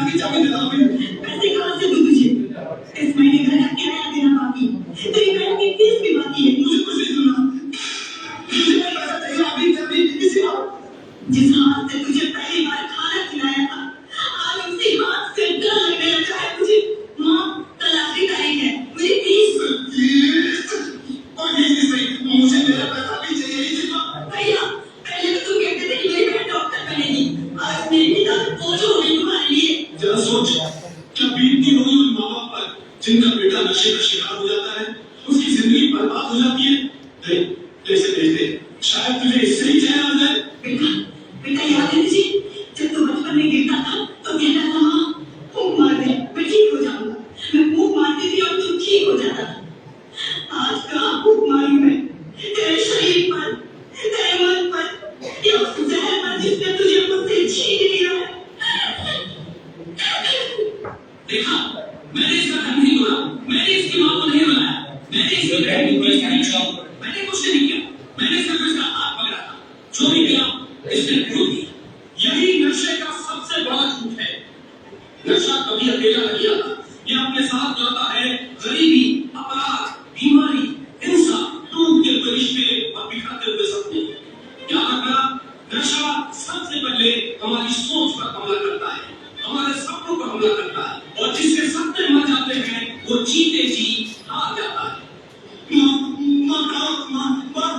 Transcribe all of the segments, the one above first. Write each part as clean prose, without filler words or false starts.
दुकान की चाबी दिला भाई। पैसे कहाँ से दूं तुझे? इस महीने घर का किराया देना बाकी, तेरी बहन की फीस भी बाकी है। मुझे कुछ नहीं सुनना, मुझे पैसा चाहिए अभी अभी किसी और। जिस हाथ से तुझे पहली बार खाना खिलाया था, आज उसी हाथ से डर लगने लगा है मुझे। माँ, कल आखिरी तारीख है, मुझे फीस। और ये नहीं, मुझे मेरा पैसा भी चाहिए इसी बात। भैया, पहले तो तुम कहते थे कि मेरी बहन डॉक्टर बनेगी, आज मेरी पिता बोझ हो गई तुम्हारे लिए। जरा सोच, क्या बीतती होगी उन माँ बाप पर जिनका बेटा नशे का शिकार हो जाता है, उसकी जिंदगी बर्बाद हो जाती है। नहीं, ऐसे भेज दे, शायद तुझे इससे ही चैन आ जाए। बेटा याद है तुझे, जब तू बचपन में गिरता था तो कहता था माँ फूंक मार दे, मैं ठीक हो जाऊंगा। मैं फूंक मारती थी और तू ठीक हो जाता था। आज कहाँ फूंक मारूं मैं तेरे शरीर पर, तेरे मन पर, या उस जहर पर जिसने तुझे मुझसे छीन लिया है। देखा, मैंने इसका घर नहीं तोड़ा, मैंने इसकी माँ को नहीं बुलाया, मैंने इसकी बहन को नहीं किया, मैंने कुछ नहीं किया, मैंने सिर्फ इसका हाथ पकड़ा था। जो भी किया इसने क्यों किया? यही नशे का सबसे बड़ा झूठ है। नशा कभी अकेला नहीं आता, ये अपने साथ लाता है गरीबी, अपराध, बीमारी, हिंसा, टूटते हुए रिश्ते और बिखरते हुए सपने। याद रखना, नशा सबसे पहले हमारी सोच पर हमला करता है, हमारे सपनों पर हमला करता है, और जिसके सपने मर जाते हैं वो जीते जी हार जाता है।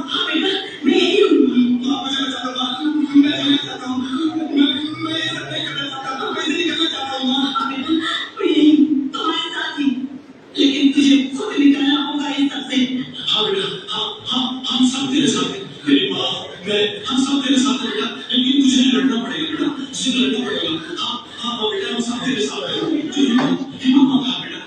हाँ बेटा, मैं यही हूँ। मुझे बचा दो माँ, मैं नहीं चाहता हूँ, मैं ये सब नहीं करना चाहता, मैं नहीं करना चाहता हूँ माँ। हाँ बेटा, मैं यही हूँ, तुम्हारे साथ ही। लेकिन तुझे खुद निकलना होगा इस सब से। हाँ बेटा, हम सब तेरे साथ हैं, मेरी माँ, मैं, हम सब तेरे साथ हैं बेटा, लेकिन तुझे लड़ना पड़ेगा बेटा, तुझे लड़ना पड़ेगा। हाँ बेटा, हम सब तेरे साथ हैं, तू हिम्मत मत हार बेटा।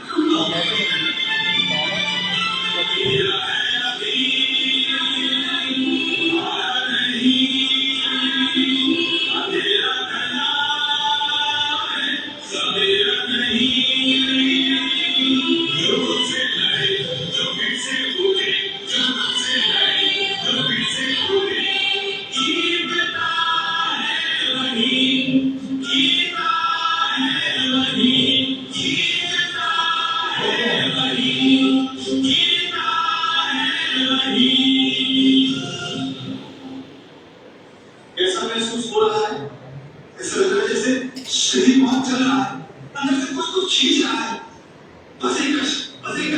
ऐसा महसूस हो रहा है, ऐसा लग रहा है जैसे शरीर बहुत चल रहा है, अंदर से कुछ खींच रहा है। बस एक कश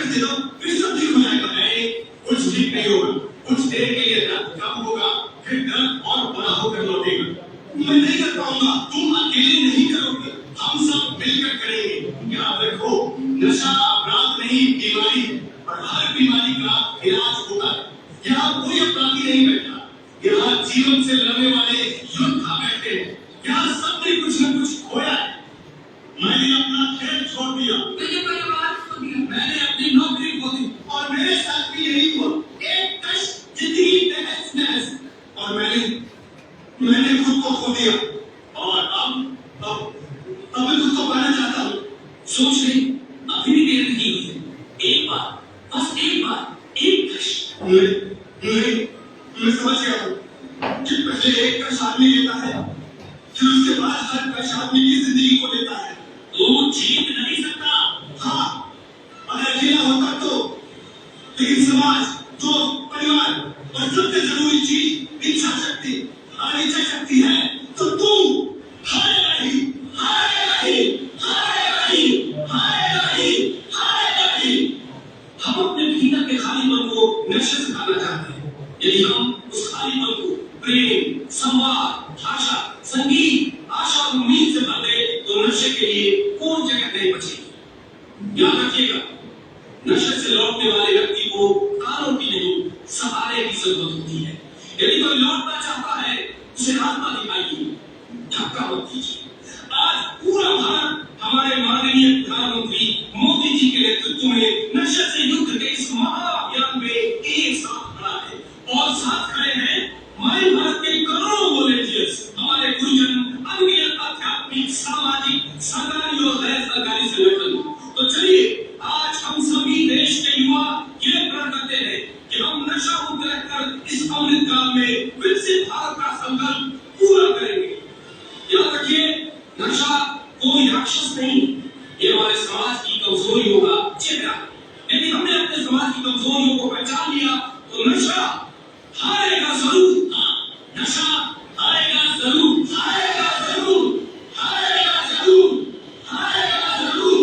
दे दो, फिर सब ठीक हो जाएगा। नहीं, कुछ ठीक नहीं होगा, कुछ देर के लिए दर्द कम होगा, फिर दर्द और बड़ा होकर लौटेगा। मैं नहीं कर पाऊंगा, तुम अकेले नहीं करोगे, हम सब मिलकर करेंगे। याद रखो, नशा अपराध नहीं, बीमारी है, और हर बीमारी का इलाज होता है। यहाँ कोई अपराधी नहीं बैठा, यहाँ जीवन से लड़ने वाले योद्धा बैठे हैं। यहाँ सबने कुछ न कुछ खोया है। मैंने अपना खेल छोड़ दिया, मैंने परिवार खो दिया, मैंने अपनी नौकरी खो दी, और मेरे साथ भी यही हुआ। एक कश जिंदगी तहस नहस, और मैंने खुद को खो दिया, और अब मैं खुद को पाना चाहता हूँ। सोच नहीं, अभी भी देर नहीं हुई है। एक बार, बस एक बार, एक कश। मैं समझ गया हूँ कि पहले एक कश आदमी लेता है, फिर उसके बाद हर कश आदमी की जिंदगी को लेता है। तू जीत नहीं सकता। हाँ, अगर अकेला होता तो, लेकिन समाज, दोस्त, परिवार और सबसे जरूरी चीज इच्छा शक्ति, और इच्छा शक्ति है तो तू हारेगा ही, हारेगा ही, हारेगा ही, हारेगा ही, हारेगा ही। हम अपने भीतर के खालीपन को नशे से भरना चाहते हैं। यदि हम उस खालीपन को प्रेम, संवाद, भाषा, संगीत, आशा और उम्मीद से भर दे तो नशे के लिए कोई जगह नहीं बचेगी। याद रखिएगा, नशे से लौटने वाले व्यक्ति को कारों की नहीं, सहारे की जरूरत होती है। यदि कोई लौटना चाहता है, उसे रास्ता दिखाइए, धक्का मत कीजिए। आज पूरा भारत हमारे माननीय प्रधानमंत्री मोदी जी के नेतृत्व में नशे से युद्ध के इस महाअभियान में एक साथ खड़ा है, और साथ खड़े हैं हमारे भारत के करोड़ों वॉलेंटियर्स, हमारे गुरुजन, अनगिनत आध्यात्मिक, सामाजिक, सरकारी और गैर सरकारी संगठन। तो चलिए, आज हम सभी देश के युवा ये प्रण करते हैं कि हम नशा मुक्त रहकर इस अमृत काल में विकसित भारत का संकल्प पूरा करेंगे। याद रखिए, नशा कोई राक्षस नहीं। ये हमारे समाज की कमजोरियों का चेहरा। यदि हमने अपने समाज की कमजोरियों को पहचान लिया तो नशा हारेगा जरूर। हाँ, नशा हारेगा जरूर, हारेगा जरूर, हारेगा जरूर, हारेगा जरूर।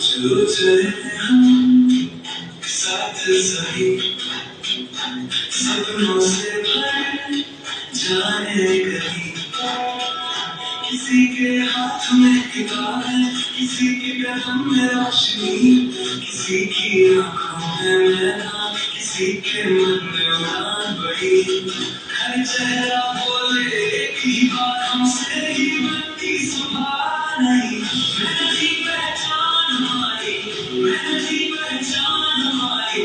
चलो चले हम साथ सही सपनों से भर जाने कहीं। किसी के हाथ में किताब है, किसी के कदम में रोशनी, किसी की आंखों में मैना, किसी के मन में उड़ान बड़ी। हर चेहरा बोले एक ही बात, हमसे ही बनती सुबह नहीं। मेहनती पहचान हमारी, मेहनती पहचान हमारी,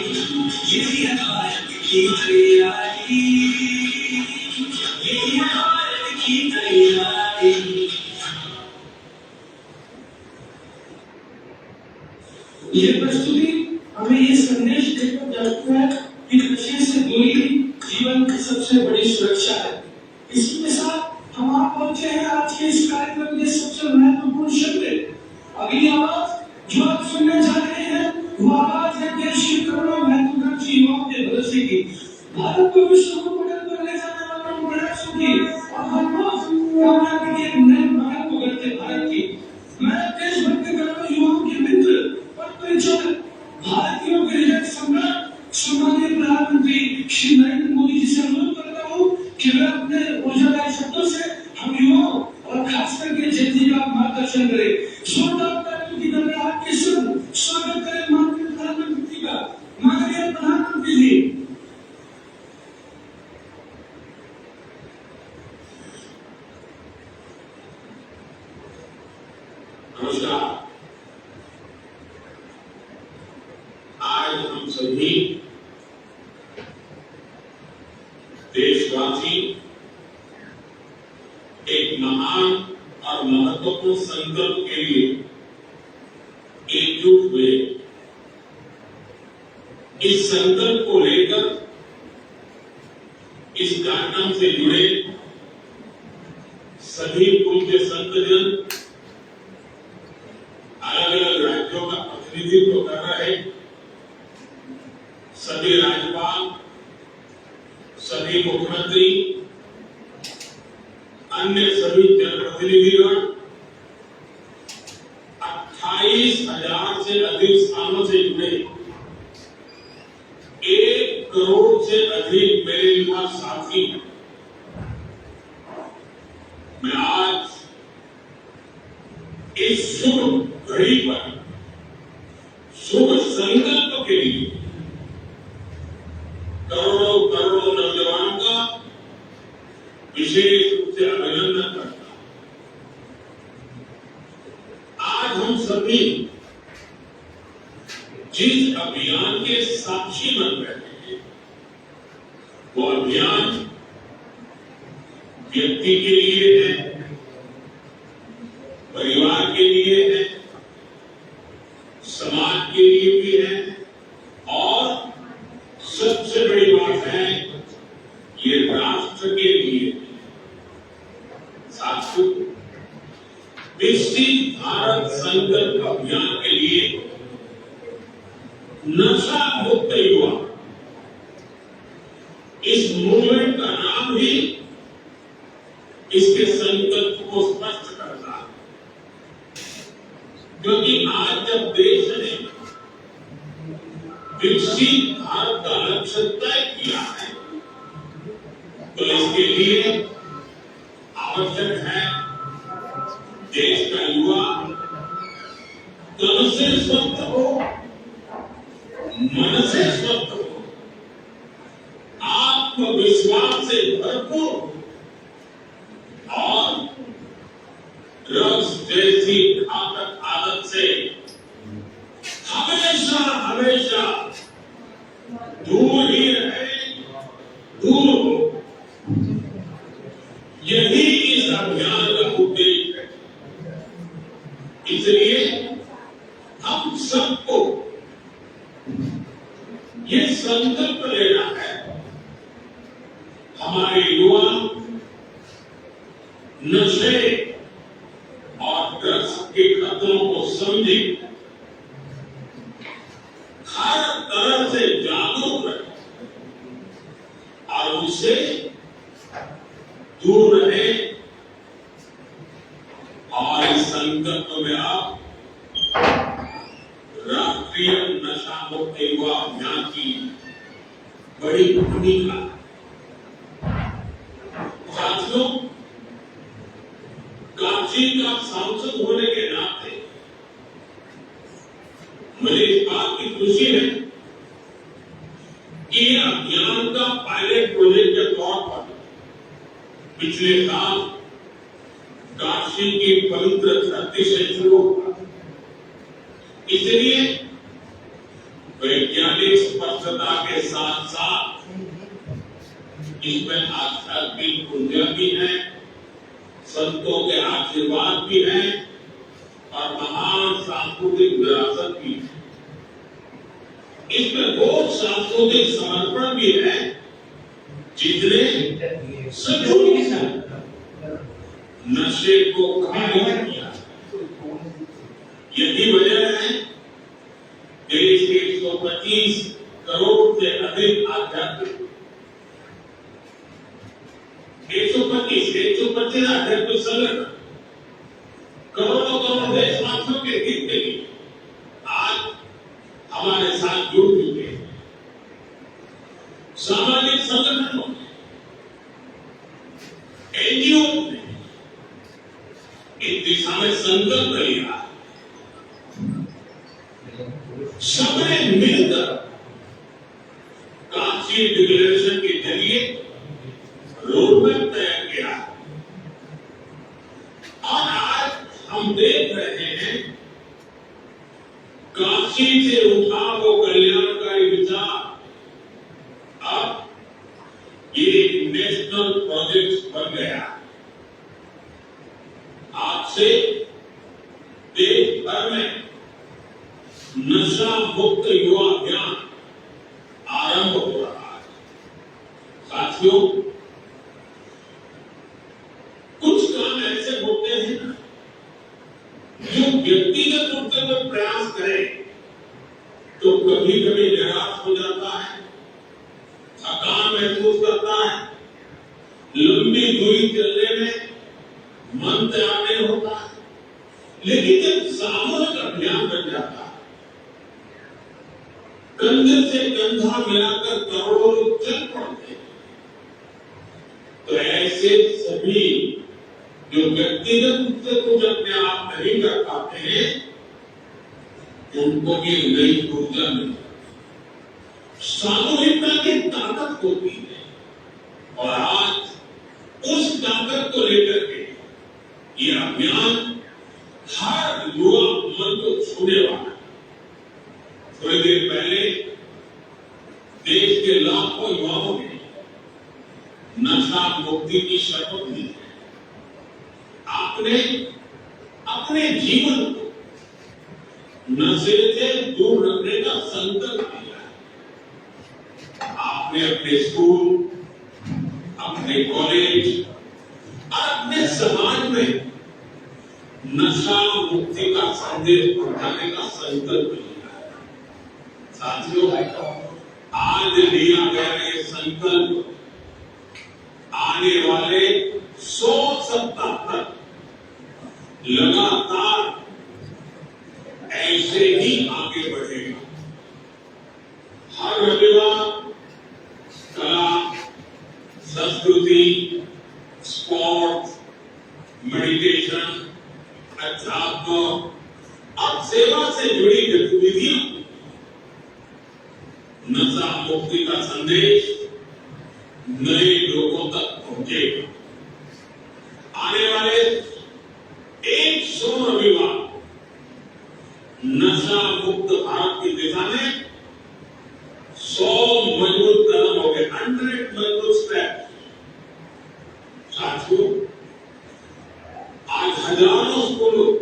यही है भारत की तैयारी, यही है भारत की तैयारी। ये प्रस्तुति हमें ये संदेश देकर जाती है कि नशे से दूरी जीवन की सबसे बड़ी सुरक्षा है। इसी के साथ हम आप पहुंचे हैं आज के इस कार्यक्रम के सबसे महत्वपूर्ण शब्द। अगली आवाज जो आप सुनने जा रहे हैं वो आवाज है देश के करोड़ों महत्वाकांक्षी युवाओं के भरोसे की, भारत को विश्व को पटल पर ले जाने वालों प्रयासों की और हर रोज कामयाबी के एक नए मार्ग को गढ़ते भारत की। मैं देशभक्त करोड़ों युवाओं के मित्र भारतीयों के हृदय सम्राट सम्माननीय प्रधानमंत्री श्री नरेंद्र मोदी जी से अनुरोध करता हूँ कि वे अपने ऊर्जादायी शब्दों से हम युवाओं और खास करके जनता का मार्गदर्शन करें। आपके स्वागत करें माननीय प्रधानमंत्री का। माननीय प्रधानमंत्री जी। नमस्कार। आज हम सभी देशवासी एक महान और महत्वपूर्ण संकल्प के लिए एकजुट हुए। इस संकल्प को लेकर इस कार्यक्रम से जुड़े सभी पूज्य संतजन अलग अलग राज्यों का प्रतिनिधित्व कर रहे, सभी राज्यपाल, सभी मुख्यमंत्री, अन्य सभी जनप्रतिनिधिगण, 28,000 से अधिक स्थानों से जुड़े 1 करोड़ से अधिक मेरे युवा साथी, मैं आज इस शुभ घड़ी पर शुभ संकल्प के लिए करोड़ों करोड़ों नौजवानों का विशेष रूप से अभिनंदन करता हूं। आज हम सभी जिस अभियान के साक्षी बन रहे हैं वो अभियान व्यक्ति के लिए है, परिवार के लिए है, समाज के लिए भी है और सबसे बड़ी बात है ये राष्ट्र के लिए। साथियों, विकसित भारत संकल्प अभियान के लिए नशा मुक्त युवा इस मूवमेंट का नाम ही इसके संकल्प को स्पष्ट करता है। क्योंकि आज जब देश ने विकसित भारत का लक्ष्य तय किया है तो इसके लिए आवश्यक है देश का युवा तन से स्वस्थ हो, मन से स्वस्थ हो, आत्मविश्वास से भरपूर और ड्रग्स जैसी घातक आदत से हमेशा हमेशा दूर ही रहे, दूर हो। यही इस अभियान का उद्देश्य है। इसलिए हम सबको ये संकल्प लेना है हमारे युवा नशे और ड्रग्स के खतरों को समझे, हर तरह से जागरूक रहे और उससे दूर रहे। और इस संकल्प में आप राष्ट्रीय नशा मुक्त युवा अभियान की बड़ी भूमिका। साथियों, काशी का सांसद होने के नाते मुझे इस बात की खुशी है कि अभियान का पायलट प्रोजेक्ट के तौर पर पिछले साल काशी की पवित्र धरती से शुरू हुआ। इसलिए वैज्ञानिक स्पष्टता के साथ साथ इसमें आध्यात्मिक पुण्य भी है, संतों के आशीर्वाद भी है और महान सांस्कृतिक विरासत भी है। इसमें वो सांस्कृतिक समर्पण भी है जिसने सचमुच नशे को खारिज किया। यही वजह है देश के 125 करोड़ से अधिक आध्यात्मिक 125 आध्यात्मिक संगठन करोड़ों देशवासियों के हित के लिए आज हमारे साथ जुड़ चुके हैं। सामाजिक संगठनों ने, एनजीओ ने इस दिशा में संकल्प लिया। सबने मिलकर काशी डिक्लेरेशन के जरिए रोडमैप तैयार किया और आज हम देख रहे हैं काशी से उठा वो कल्याणकारी विचार अब ये नेशनल प्रोजेक्ट बन गया। आज से देश भर में नशा मुक्त युवा अभियान आरंभ हो रहा है। साथियों, कुछ काम ऐसे होते हैं जो व्यक्तिगत रूप से कोई प्रयास करे तो कभी कभी निराश हो जाता है, थकान महसूस करता है, लंबी दूरी चलने में मन तैयार नहीं होता है। लेकिन जब सामूहिक अभियान बन जाता है, कंधे से कंधा मिलाकर करोड़ों लोग चल पड़ते हैं, तो ऐसे सभी जो व्यक्तिगत रूप से कुछ अपने आप नहीं कर पाते हैं उनको भी नई ऊर्जा मिलती है। सामूहिकता की ताकत होती है और आज उस ताकत को लेकर के ये अभियान हर युवा मन को छूने वाला है। थोड़ी देर पहले देश के लाखों युवाओं ने नशा मुक्ति की शपथ ली है। आपने अपने जीवन को नशे से दूर रखने का संकल्प लिया है। आपने अपने स्कूल, अपने कॉलेज और अपने समाज में नशा मुक्ति का संदेश पहुंचाने का संकल्प लिया है। साथियों, आज लिया गया ये संकल्प आने वाले 100 सप्ताह तक लगातार ऐसे ही आगे बढ़ेगा। हर रविवार कला, संस्कृति, स्पोर्ट्स, मेडिटेशन, अध्यात्म और सेवा से जुड़ी गतिविधियां नशा मुक्ति का संदेश नए लोगों तक पहुंचेगा। आने वाले 100 रविवार नशा मुक्त भारत की दिशा में 100 मजबूत कदम हो गए, 100 मजबूत स्टेप। साथियों, आज हजारों स्कूलों,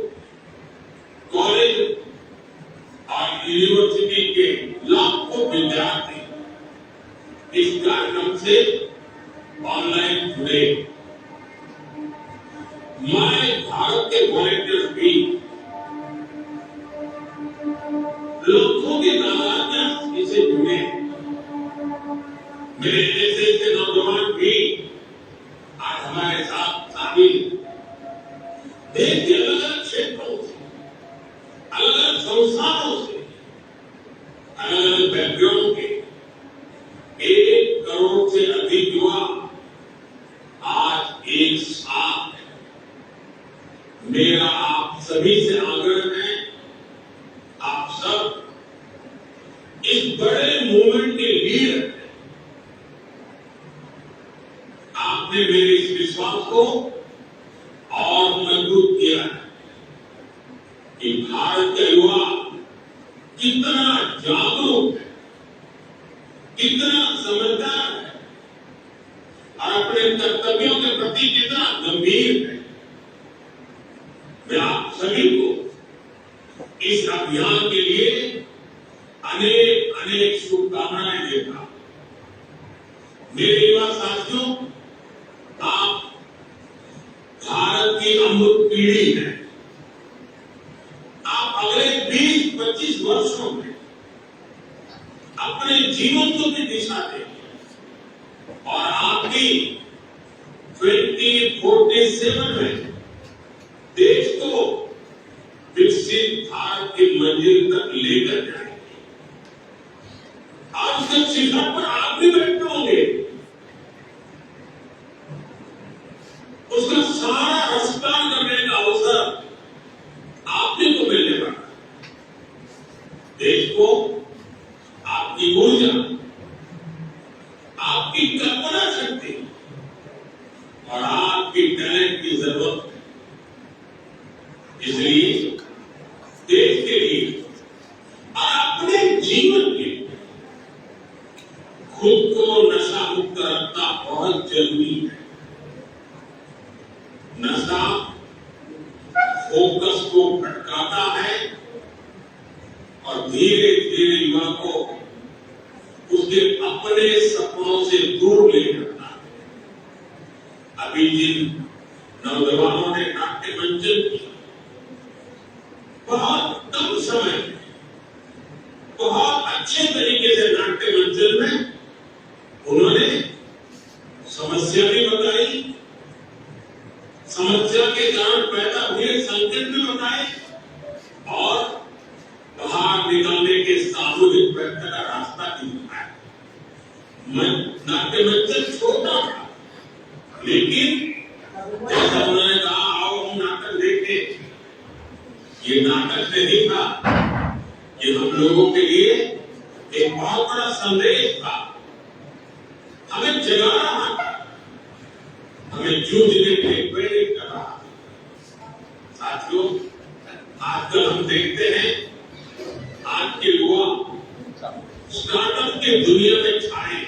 कॉलेज और यूनिवर्सिटी के लाखों विद्यार्थी इस कार्यक्रम से ऑनलाइन जुड़े। माय भारत के वॉलंटियर्स भी लोगों की तादाद में इससे जुड़े। मेरे जैसे के नौजवान भी आज हमारे साथ शामिल। देश के अलग अलग क्षेत्रों से, अलग अलग संस्थानों से, अलग अलग बैकग्राउंड के 1 करोड़ से अधिक युवा आज एक साथ हैं। मेरा आप सभी से आग्रह है, आप सब इस बड़े मूवमेंट के लीडर हैं। आपने मेरे इस विश्वास को और मजबूत किया है कि भारत का युवा कितना जागरूक है, कितना समझदार है और अपने कर्तव्यों के प्रति कितना गंभीर है। मैं आप सभी को इस अभियान के लिए अनेक अनेक शुभकामनाएं देता हूं। मेरे युवा साथियों, आप भारत की अमृत पीढ़ी है। आप अगले 20-25 वर्षों में अपने जीवन को भी दिशा देंगे और आपकी 2047 में देश को विकसित भारत की मंजिल तक लेकर जाएंगे। आज उसके शिखर पर आप भी बैठे होंगे। उसका सारा रसपान करने का अवसर आपने को मिलने वाला। देश को आपकी ऊर्जा, आपकी कल्पना शक्ति और आपकी टैलेंट की जरूरत है। इसलिए देश के लिए और अपने जीवन के लिए खुद को नशा मुक्त रखना बहुत जरूरी है। नशा फोकस को भटकाता है और धीरे धीरे युवा को उसके अपने सपनों से दूर ले जाता है। अभी जिन नौजवानों ने नाट्य मंचन किया, बहुत कम समय में बहुत अच्छे तरीके से नाट्य मंचन में उन्होंने समस्या भी बताई, समस्या के कारण पैदा हुए संकट भी बताए और बाहर निकलने के सामूहिक प्रयत्न का रास्ता भी बताया। नाट्य मंचन छोटा था, लेकिन जैसा उन्होंने कहा, आओ हम नाटक देखें, ये नाटक नहीं था, ये हम लोगों के लिए एक बहुत बड़ा संदेश था। हमें जगा रहा था, हमें जूझने के लिए प्रेरित कर रहा था। साथियों, आजकल हम देखते हैं आज के युवा स्टार्टअप की दुनिया में छाए,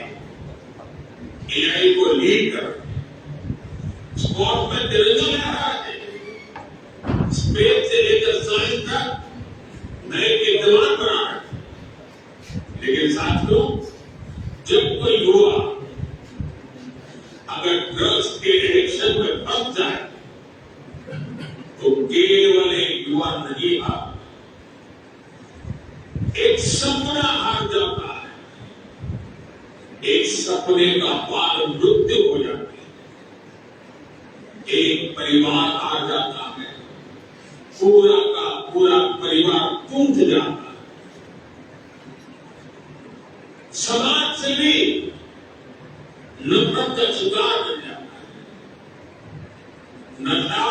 एआई को लीड कर, स्पोर्ट में तिरंगा लहरा रहे, स्पेस से लेकर साइंस तक नए कीर्तिमान बना रहे। लेकिन साथियों, जब कोई युवा अगर ड्रग्स के एडिक्शन में फंस जाए तो केवल एक युवा नहीं हार, एक सपना हार जाता है, एक सपने का बाल मृत्यु हो जाती है, एक परिवार हार जाता है, पूरा का पूरा परिवार टूट जाता है। समाज से भी नफरत का शिकार बन जाता है। नशा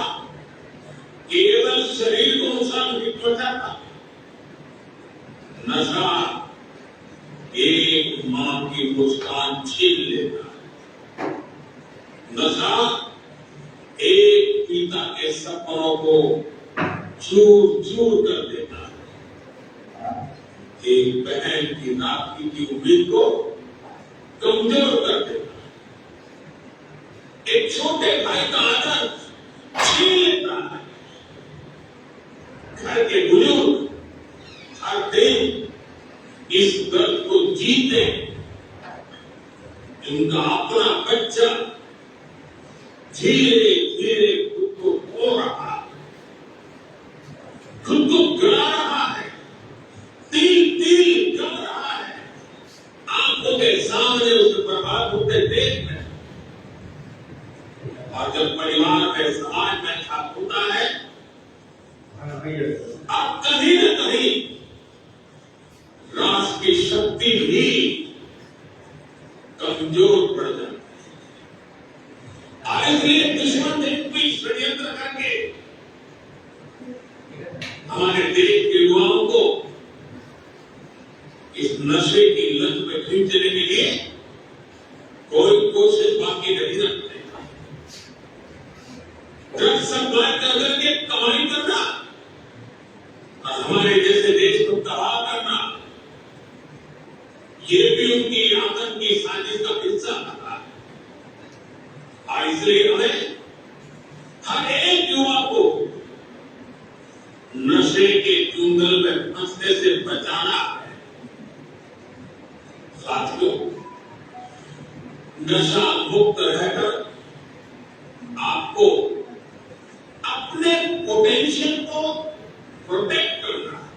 केवल शरीर को नुकसान नहीं पहुंचाता, नशा एक मां की मुस्कान छीन लेता है, नशा एक पिता के सपनों को चूर चूर कर देता है, एक बहन की राखी की उम्मीद को कमजोर कर देता है, एक छोटे भाई का आदर छीन लेता है। घर के बुजुर्ग हर दिन इस दर्द को जीते उनका अपना बच्चा धीरे धीरे खुद को खो रहा है, खुद को गला रहा है, तिल तिल जल रहा है, आंखों के सामने उसे बर्बाद होते देख रहे। और जब परिवार में समाज में छाप होता है, अब कहीं न कहीं राष्ट्र की शक्ति भी कमजोर पड़ जाती है। और इसलिए दुश्मन ने कोई षड्यंत्र करके हमारे देश के युवाओं को इस नशे की लत में खींचने के लिए कोई कोशिश बाकी नहीं रखते। ड्रग्स सप्लाई कर करके कमाई करना और हमारे जैसे देश को तबाह करना, ये भी उनकी आतंकी साजिश का हिस्सा था। और इसलिए हमें हर एक युवा को नशे के चुंगल में फंसने से बचाना है। साथियों, नशा मुक्त रहकर आपको अपने पोटेंशियल को प्रोटेक्ट करना है।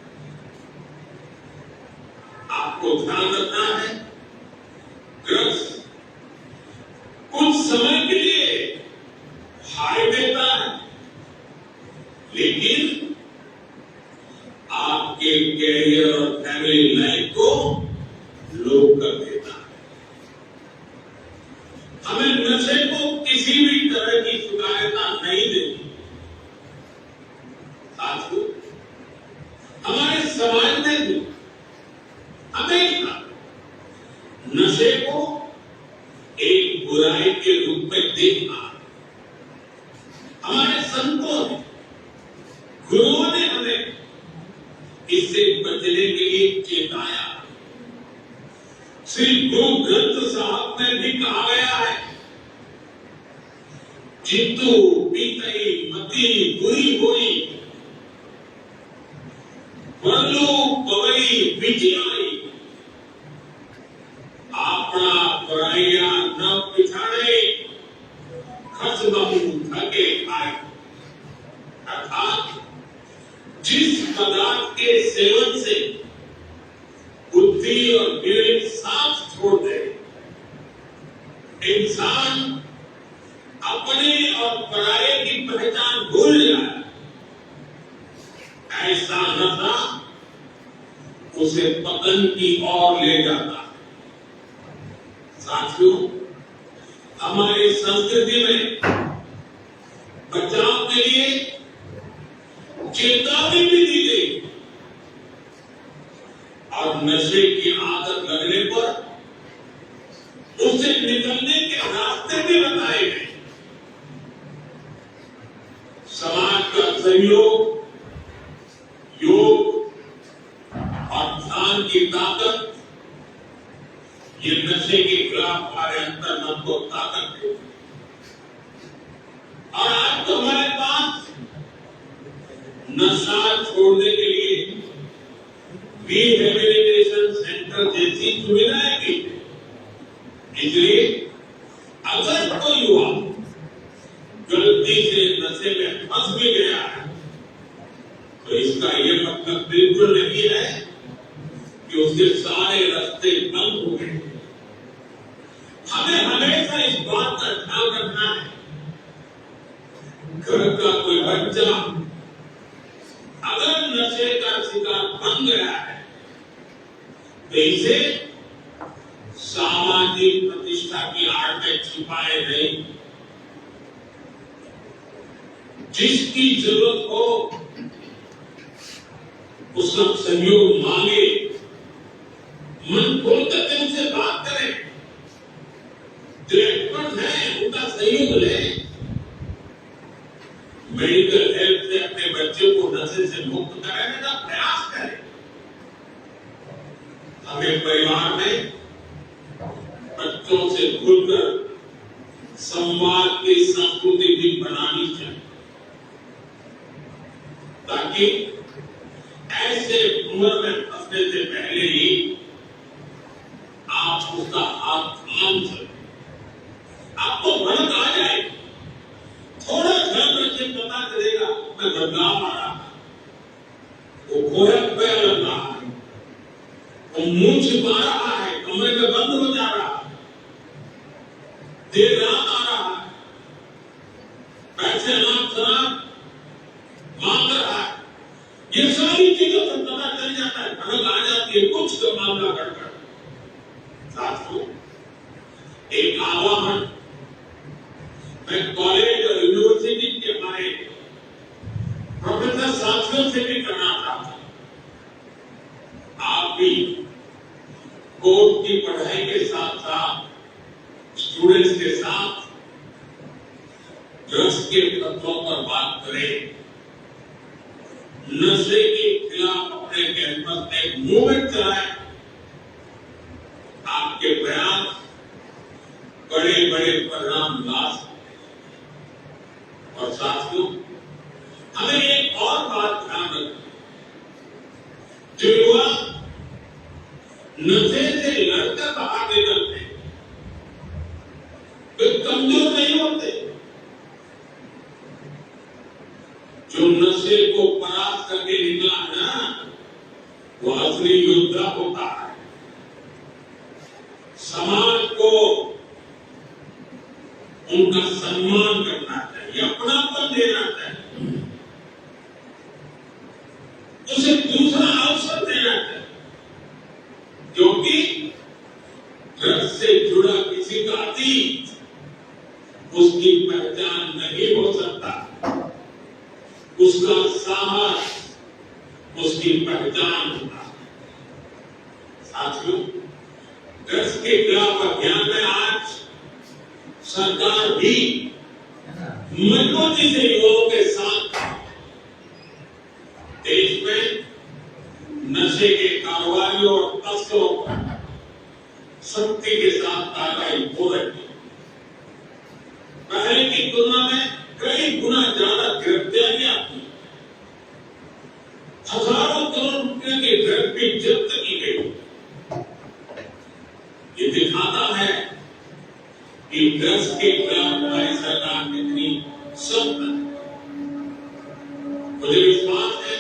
आपको ध्यान रखना है, ड्रग्स कुछ समय के लिए हाई देता है, लेकिन आपके कैरियर और फैमिली लाइफ को लो कर देता है। हमें नशे को किसी भी तरह की स्वीकार्यता नहीं देनी। साथियों, हमारे समाज में भी हमेशा नशे को एक बुराई के रूप में देखना। हमारे संतों ने, गुरुओं ने हमें इससे बचने के लिए चेताया। श्री गुरु ग्रंथ साहब में भी कहा गया है, चित्तू पीतई मती बुरी होई, वर्लो पवई विजयाई, अपना पराइया न पिछाड़े, खस बहु थके खाए। अर्थात जिस पदार्थ के सेवन से बुद्धि और विवेक साथ छोड़ दे, इंसान अपने और पराये की पहचान भूल जाए, ऐसा नशा उसे पतन की ओर ले जाता है। साथियों, हमारी संस्कृति में बचाव के लिए चेतावनी भी दी गई और नशे की आदत लगने पर उसे निकलने के रास्ते भी बताए गए। समाज का सहयोग, योग और ध्यान की ताकत, ये नशे के खिलाफ हमारे अंतर्मन को ताकत दे। और आज तो हमारे पास नशा छोड़ने के लिए रिहेबिलिटेशन सेंटर जैसी सुविधाएं भी है। इसलिए अगर कोई युवा गलती से नशे में फंस भी गया है, तो इसका यह मतलब बिल्कुल नहीं है कि उसके सारे रास्ते बंद हो गए। हमें हमेशा इस बात का ध्यान रखना है, घर का कोई बच्चा अगर नशे का शिकार बन गया है, तो इसे सामाजिक प्रतिष्ठा की आड़ में छिपाए नहीं। जिसकी जरूरत हो उसका सहयोग मांगे, मन खोल करके उनसे बात करें। जो एक्सपर्ट है उनका सहयोग लें। मेडिकल हेल्प से अपने बच्चों को नशे से मुक्त कराने का प्रयास करें। हमें परिवार में बच्चों से खुलकर संवाद की संस्कृति भी बनानी चाहिए, ताकि ऐसे उम्र में फंसने से पहले ही आप उसका हाथ थाम सकें। में बदलाव आ रहा है, वो खोया खोया लग रहा है, वो मुंह छिपा रहा है, कमरे में बंद हो जा रहा है, देर रात आ रहा है, पैसे अनाप शराब मांग रहा है, ये सारी चीजों से पता चल जाता है, भनक आ जाती है कुछ का मामला गड़बड़। साथियों, एक आह्वान मैं कॉलेज और यूनिवर्सिटी के हमारे प्रोफेसर साथियों से भी करना चाहता हूं। आप भी कोर्ट की पढ़ाई के साथ साथ स्टूडेंट्स के साथ ड्रग्स के तत्वों पर बात करें, नशे के खिलाफ अपने कैंपस में एक मूवमेंट चलाएं। आपके प्रयास बड़े बड़े परिणाम ला सकते हैं। और साथियों, हमें एक और बात ध्यान रखनी, जो युवा नशे से लड़कर बाहर निकलते हैं, वे कमजोर नहीं होते। जो नशे को परास्त करके निकला है ना, वो असली योद्धा होता है। समाज को उनका सम्मान करना चाहिए, अपनापन देना चाहिए, उसे दूसरा अवसर देना चाहिए, क्योंकि ड्रग्स से जुड़ा किसी का अतीत उसकी पहचान नहीं हो सकता, उसका साहस उसकी पहचान होता है। साथियों, ड्रग्स के खिलाफ अभियान में आज सरकार भी मजबूती से युवाओं के साथ है। देश में नशे के कारोबारियों और तस्करों पर सख्ती के साथ कार्रवाई हो रही है। पहले की तुलना में कई गुना ज्यादा गिरफ्तारियां की, हजारों करोड़ रुपए की ड्रग्स भी जब्त की गई। ये दिखाता है कि ड्रग्स के खिलाफ हमारी सरकार कितनी सख्त है। मुझे विश्वास है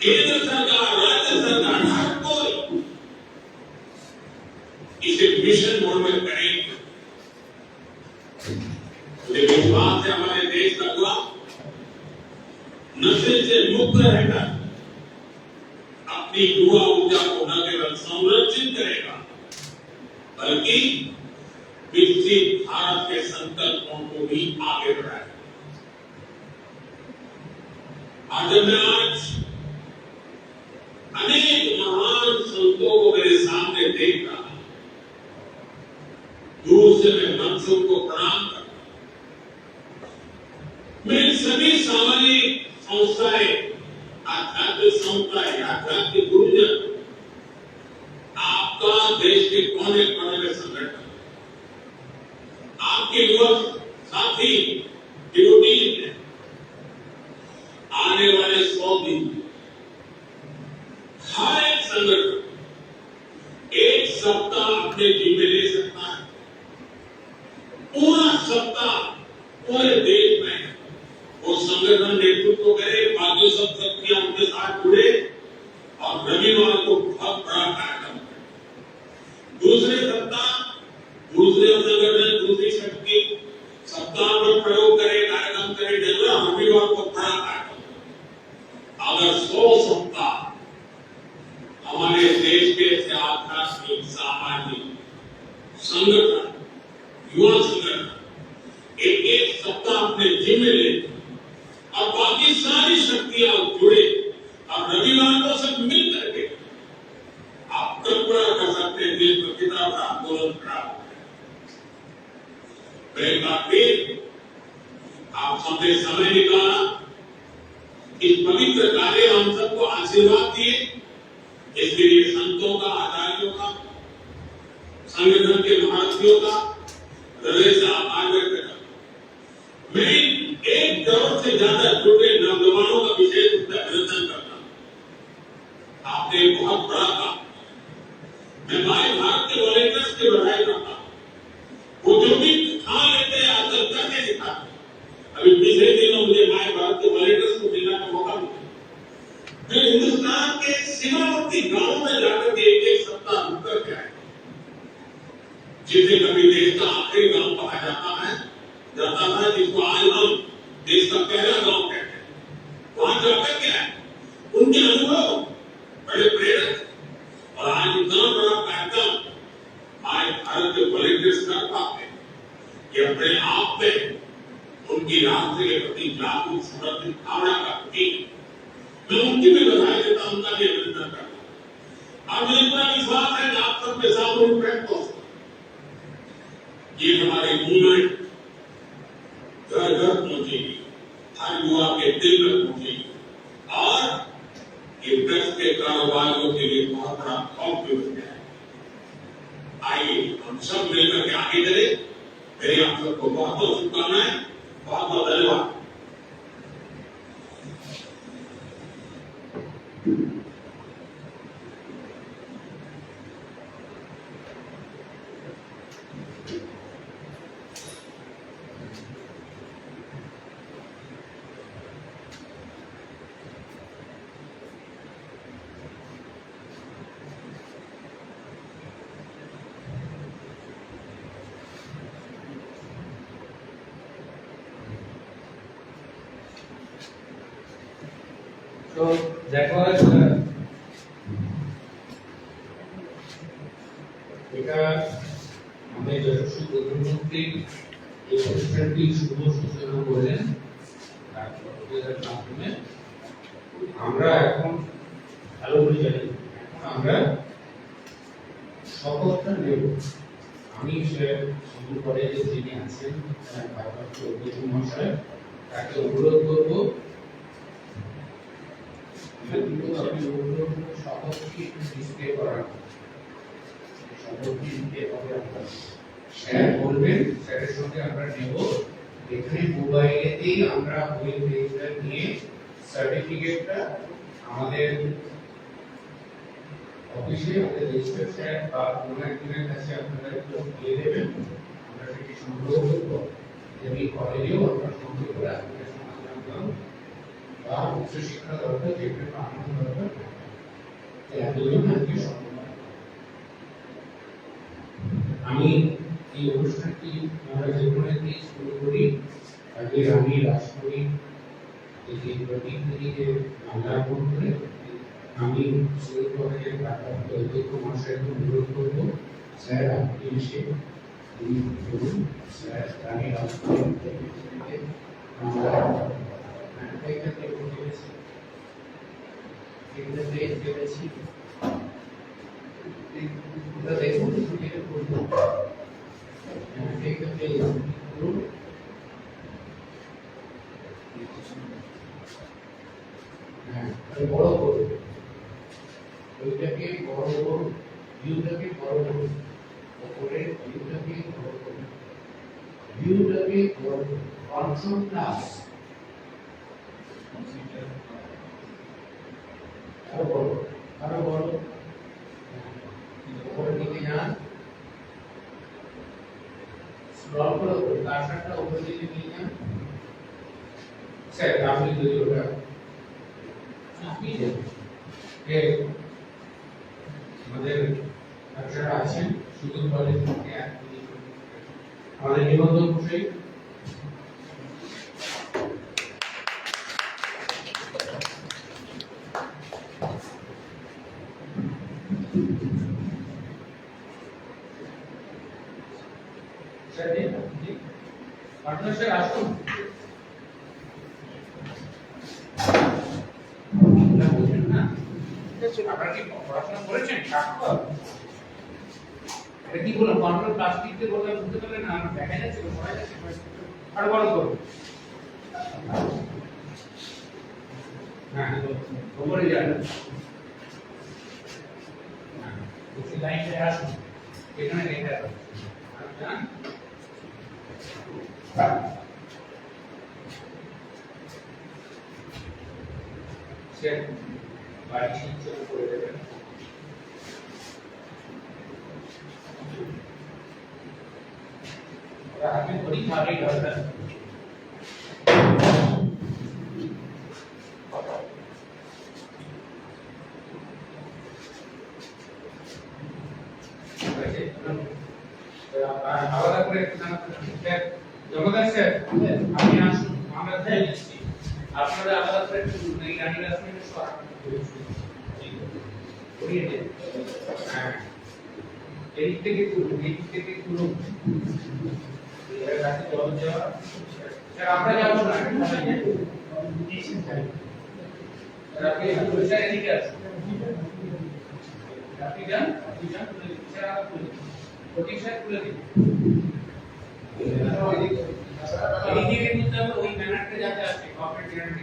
केंद्र सरकार, राज्य सरकार, हर कोई इसे मिशन मोड में करेंगे। मुझे विश्वास है हमारे देश का युवा नशे से मुक्त रहकर अपनी युवा ऊर्जा को न केवल संरक्षित करेगा, बल्कि विकसित भारत के संकल्पों को भी आगे बढ़ाएगा। आज अनेक महान संतों को मेरे सामने देख रहा, दूर से मैं मंसूर को प्रणाम करता। मैं सभी सामाजिक संस्थाएं, आध्यात्मिक संस्थाएं, आध्यात्मिक गुरुजन, आपका देश के कोने कोने में संगठन, आपके युवक साथी डिवोटीज हैं, आने वाले 100 दिन हर एक संगठन एक सप्ताह अपने जिम्मे ले सकता है। पूरा सप्ताह पूरे देश में वो संगठन नेतृत्व करे, बाकी सब शक्तियां उनके साथ जुड़े और रविवार को बहुत बड़ा कार्यक्रम है। दूसरे सप्ताह दूसरे संगठन, दूसरी शक्ति सप्ताह में प्रयोग करे, कार्यक्रम करे, जरूर रविवार को बड़ा कार्यक्रम। अगर 100 सप्ताह हमारे देश के आध्यात्मिक, सामाजिक संगठन, युवा संगठन एक सप्ताह अपने जिम्मे ले और बाकी सारी शक्तियां जुड़े और रविवार को सब मिल करके आप कल्पना कर सकते हैं देश में कितना बड़ा आंदोलन खड़ा हो गया। आप सबने समय निकाला, इस पवित्र कार्य हम सबको आशीर्वाद दिए, इसके लिए संतों का, आचार्यों का, संगठन के महारथियों का हृदय से आभार व्यक्त करता। मैं 1 करोड़ से ज्यादा जुड़े नौजवानों का विशेष रूप से अभिनंदन करता हूं। आपने बहुत बड़ा काम। मैं माय भारत के वॉलेंटियर्स की बधाई करता हूं। वो जो भी ठान लेते हैं आकर करके दिखाते। अभी पिछले दिनों मुझे माय भारत जिसे कभी देश का आखिरी गांव कहा जाता था, जिसको आज हम देश का पहला गांव कहते हैं, वहां जाकर क्या है, उनके अनुभव बड़े प्रेरक। और आज इतना बड़ा कार्यक्रम आज भारत के वॉलंटियर्स कर पाते हैं, ये अपने आप में उनकी राष्ट्र के प्रति जागरूक समर्पित भावना का प्रतीक। मैं उनकी भी बधाई देता हूं, उनका भी अभिनंदन करता हूं। और मुझे पूरा विश्वास है कि आप सबके साथ इम्पैक्ट हो। ये हमारी मूवमेंट घर घर पहुंचेगी, हर युवा के दिल में पहुंचेगी और ये ड्रग्स के कारोबारियों के लिए बहुत बड़ा खौफ भी बन गया है। आइए हम सब मिलकर के आगे चले। मेरी आप सबको बहुत बहुत शुभकामनाएं, बहुत बहुत धन्यवाद। So that was এটা আমাদের যশস্বী প্রধানমন্ত্রী এই অনুষ্ঠানটি শুভ সূচনা করলেন তার মাধ্যমে। আমরা এখন আলো করে জানি, এখন আমরা শপথটা নেব। আমি শুরু করে যে যিনি আছেন ভারপ্রাপ্ত অধ্যক্ষ মহাশয়, তাকে অনুরোধ করবো শপথটি ডিসপ্লে করার। শপথটি দিতে হবে আপনার স্যার বলবেন, স্যারের সঙ্গে আমরা নেব। এখানে মোবাইলেতেই আমরা ওই পেজটা নিয়ে সার্টিফিকেটটা আমাদের অফিসে আমাদের রেজিস্ট্রার স্যার বা কোনো একজনের কাছে আপনারা দিয়ে দেবেন। আমরা সেটি সংগ্রহ করবো, যদি কলেজেও আমরা সংগ্রহ করে আপনাদের সমাধান করব বা উচ্চশিক্ষা দরকার, যেখানে আনন্দ দরকার, এতজন আজকে সম্পন্ন। আমি এই অনুষ্ঠানটি আমরা যেখানে দিয়ে শুরু করি, আগে আমি রাষ্ট্রপতি এই প্রতিনিধিকে মাল্যার্পণ করে আমি শুরু করে ভারপ্রাপ্ত অধ্যক্ষ মহাশয়কে অনুরোধ করবো, স্যার আপনি এসে বলুন। স্যার আমি রাষ্ট্রপতি আমরা বড় করুন, ওইটাকে বড় করুন, ভিউটাকে বড় করুন, ওপরের ভিউটাকে বড় করুন, ভিউটাকে বড় করুন, কন্ট্রোল প্লাস আরো বড়, আরো বড়, উপরের দিকে যান, স্ক্রল করে কার্সারটা উপরের দিকে নিয়ে যান। স্যার আপনি যদি ওটা আপনি আমাদের আপনারা আছেন সুযোগ কলেজ থেকে আমাদের নিবন্ধন বসে স্যার আসুন। আপনারা কি পড়াশোনা করেছেন? এটা কি বললাম, কন্ট্রোল প্লাস্টিক দিয়ে বললাম, বুঝতে পারলেন না? আমার দেখা যাচ্ছে, পড়া যাচ্ছে, আরো বড় করুন। হ্যাঁ উপরে যান, লাইনটা আসুন, এখানে লেখা আছে যান। স্যার বাড়ি শিক্ষা করে দেবেন। आगे बड़ी भारी डर है। আলাদা করে একটু জানাতে স্যার জগদার স্যার আপনি আসুন আমরা তাই দিচ্ছি আপনারা আলাদা করে একটু এই রানী রাসমিনের সব করিয়ে দেন হ্যাঁ এই থেকে তুলুন এর কাছে জল দেওয়া স্যার আমরা যাবো না আপনি পরিচয় দিকে আসুন আপনি যান স্যার প্রতীক স্যার তুলে দিন এই দিকে মধ্যে ওই ম্যানারটা যাতে আছে কর্পোরেট গ্যারান্টি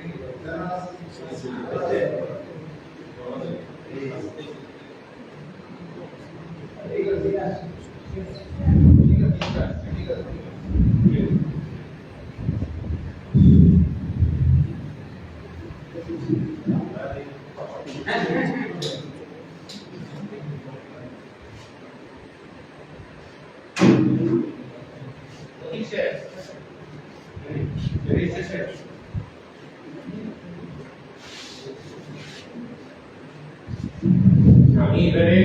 আমি এবারে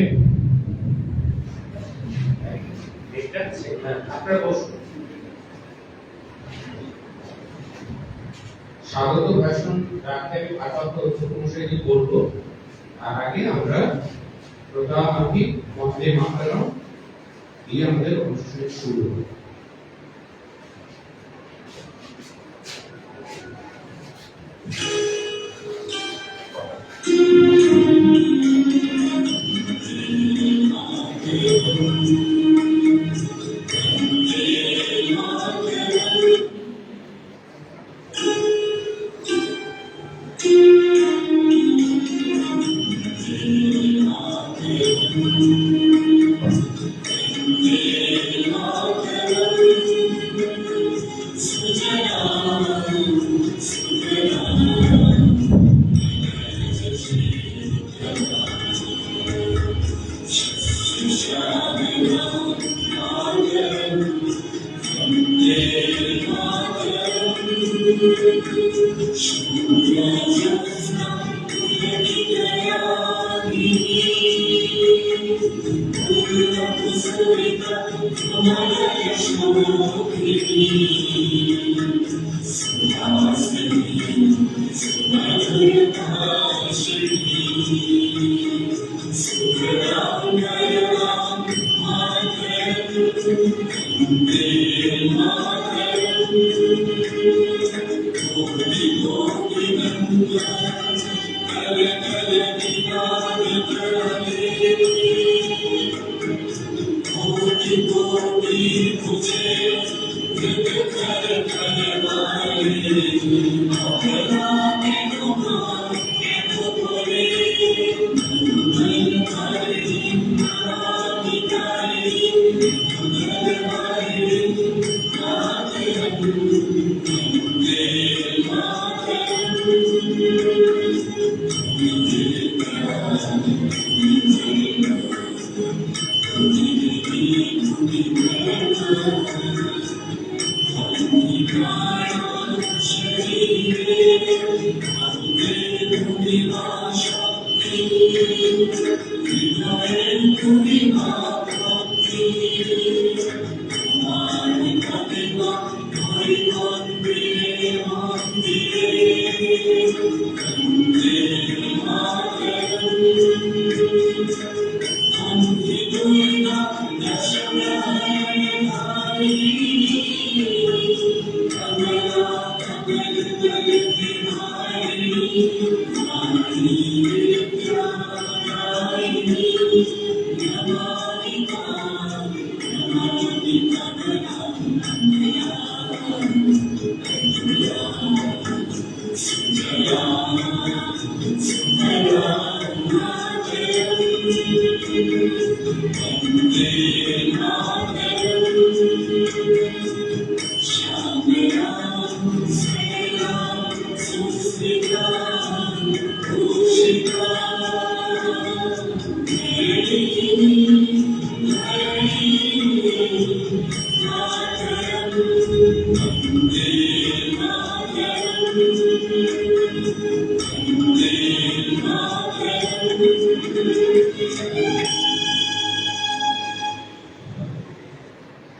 আপনারা বসুন স্বাগত ভাষণ রাখতে আমি ভারপ্রাপ্ত অধ্যক্ষ মশাইকে বলব আর আগে আমরা প্রধানমন্ত্রী মহাদেব মাতারাম দিয়ে আমাদের অনুষ্ঠান শুরু হবে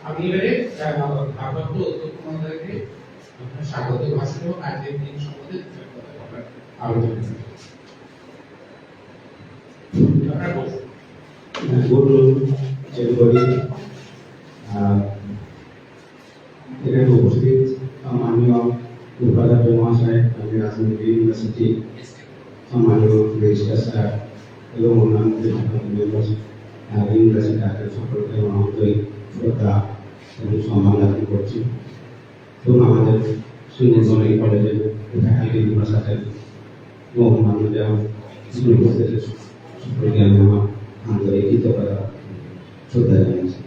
আমি এবারে ভারপ্রাপ্ত অধ্যক্ষ মহোদয়কে আপনার স্বাগত ভাষণ এবং আজকের দিন সম্বন্ধে আলোচনা করবেন। আপনার বলুন। Good everybody. এখানে উপস্থিত মাননীয় উপাচার্য মহাশয়, আমি রাজনীতি ইউনিভার্সিটি সম্মানীয় রেজিস্ট্রার স্যার এবং অন্যান্য ইউনিভার্সিটি সকলকে আমার আন্তরিক শ্রদ্ধা এবং সম্মান জ্ঞাপন করছি। এবং আমাদের সুন্দরবন কলেজের ফ্যাকাল্টি মেম্বার আছেন এবং অন্যান্য যেমন স্কুল উপস্থিত সকলকে আমি আমার আন্তরিক কৃতজ্ঞতা শ্রদ্ধা জানাচ্ছি।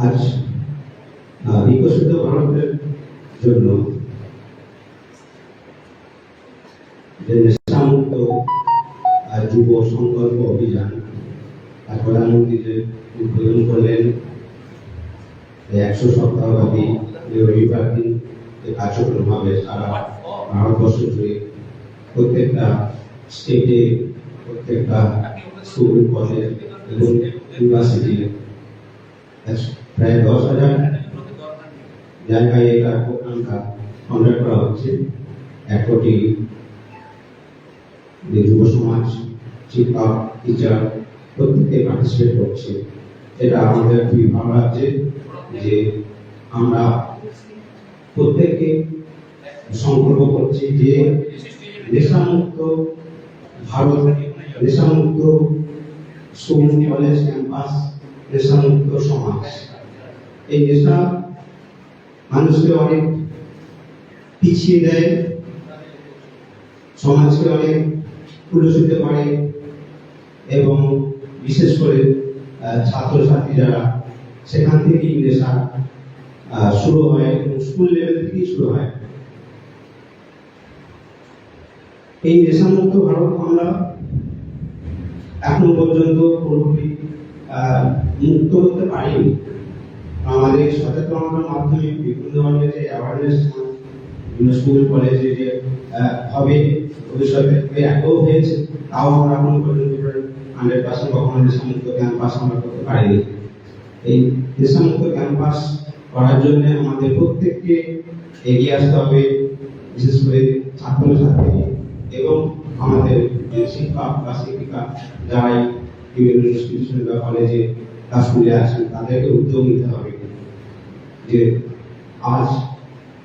আজ বিকশিত ভারতের জন্য যে নেশামুক্ত যুব সংকল্প অভিযান প্রধানমন্ত্রী যে উদ্বোধন করলেন 100 সপ্তাহব্যাপী রবিবার দিন যে কার্যক্রম হবে সারা ভারতবর্ষ জুড়ে প্রত্যেকটা স্টেটে প্রত্যেকটা স্কুল কলেজ এবং ইউনিভার্সিটি প্রায় 10,000 জায়গায় এই প্রোগ্রামটা কন্ডাক্ট করা হচ্ছে। 1 কোটি যে যুব সমাজ, শিক্ষক, টিচার প্রত্যেকে পার্টিসিপেট করছে। এটা আমাদের খুবই ভালো লাগছে যে আমরা প্রত্যেকে সংকল্প করছি যে নেশামুক্ত ভারত, নেশামুক্ত স্কুল কলেজ ক্যাম্পাস, নেশামুক্ত সমাজ। এই নেশা মানুষকে অনেক পিছিয়ে দেয়, সমাজকে অনেক কুলসিত করে এবং বিশেষ করে ছাত্রছাত্রী যারা সেখান থেকেই নেশা শুরু হয় এবং স্কুল লেভেল থেকেই শুরু হয়। এই নেশামুক্ত ভারত আমরা এখনো পর্যন্ত পুরোপুরি মুক্ত হতে পারিনি। আমাদের সচেতনতার মাধ্যমে বিভিন্ন ধরনের যে অ্যাওয়ারনেস বিভিন্ন স্কুল কলেজে যে হবে ভবিষ্যতে আগেও হয়েছে, তাও আমরা এখনো পর্যন্ত 100% কখনো নেশামুক্ত ক্যাম্পাস আমরা করতে পারিনি। এই নেশামুক্ত ক্যাম্পাস করার জন্য আমাদের প্রত্যেককে এগিয়ে আসতে হবে, বিশেষ করে ছাত্রছাত্রী এবং আমাদের যে শিক্ষক বা শিক্ষিকা যারাই বিভিন্ন ইনস্টিটিউশন বা কলেজে বা স্কুলে আছেন তাদেরকে উদ্যোগ নিতে হবে যে আজ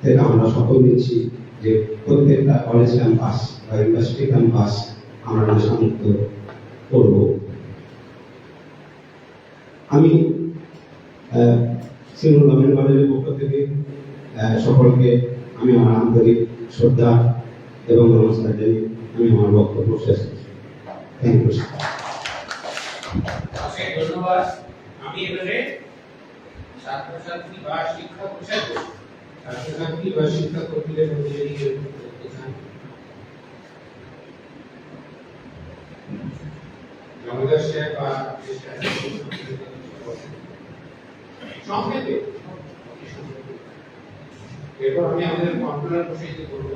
থেকে আমরা শপথ নিচ্ছি যে প্রত্যেকটা কলেজ ক্যাম্পাস বা ইউনিভার্সিটি ক্যাম্পাস আমরা নেশামুক্ত করব। আমি সিঙ্গুর গভর্নমেন্ট কলেজের পক্ষ থেকে সকলকে আমি আমার আন্তরিক শ্রদ্ধা এবং নমস্কার জানিয়ে আমি আমার বক্তব্য শেষ করছি। Thank you. ধন্যবাদ। আমি এবারে ছাত্রছাত্রী বা শিক্ষক ছাত্রছাত্রী বা শিক্ষক কর্মীদের মধ্যে আমাদের শেখ বা সংক্ষেপে এরপর আমি আমাদের কন্ট্রোলার বসে করবো।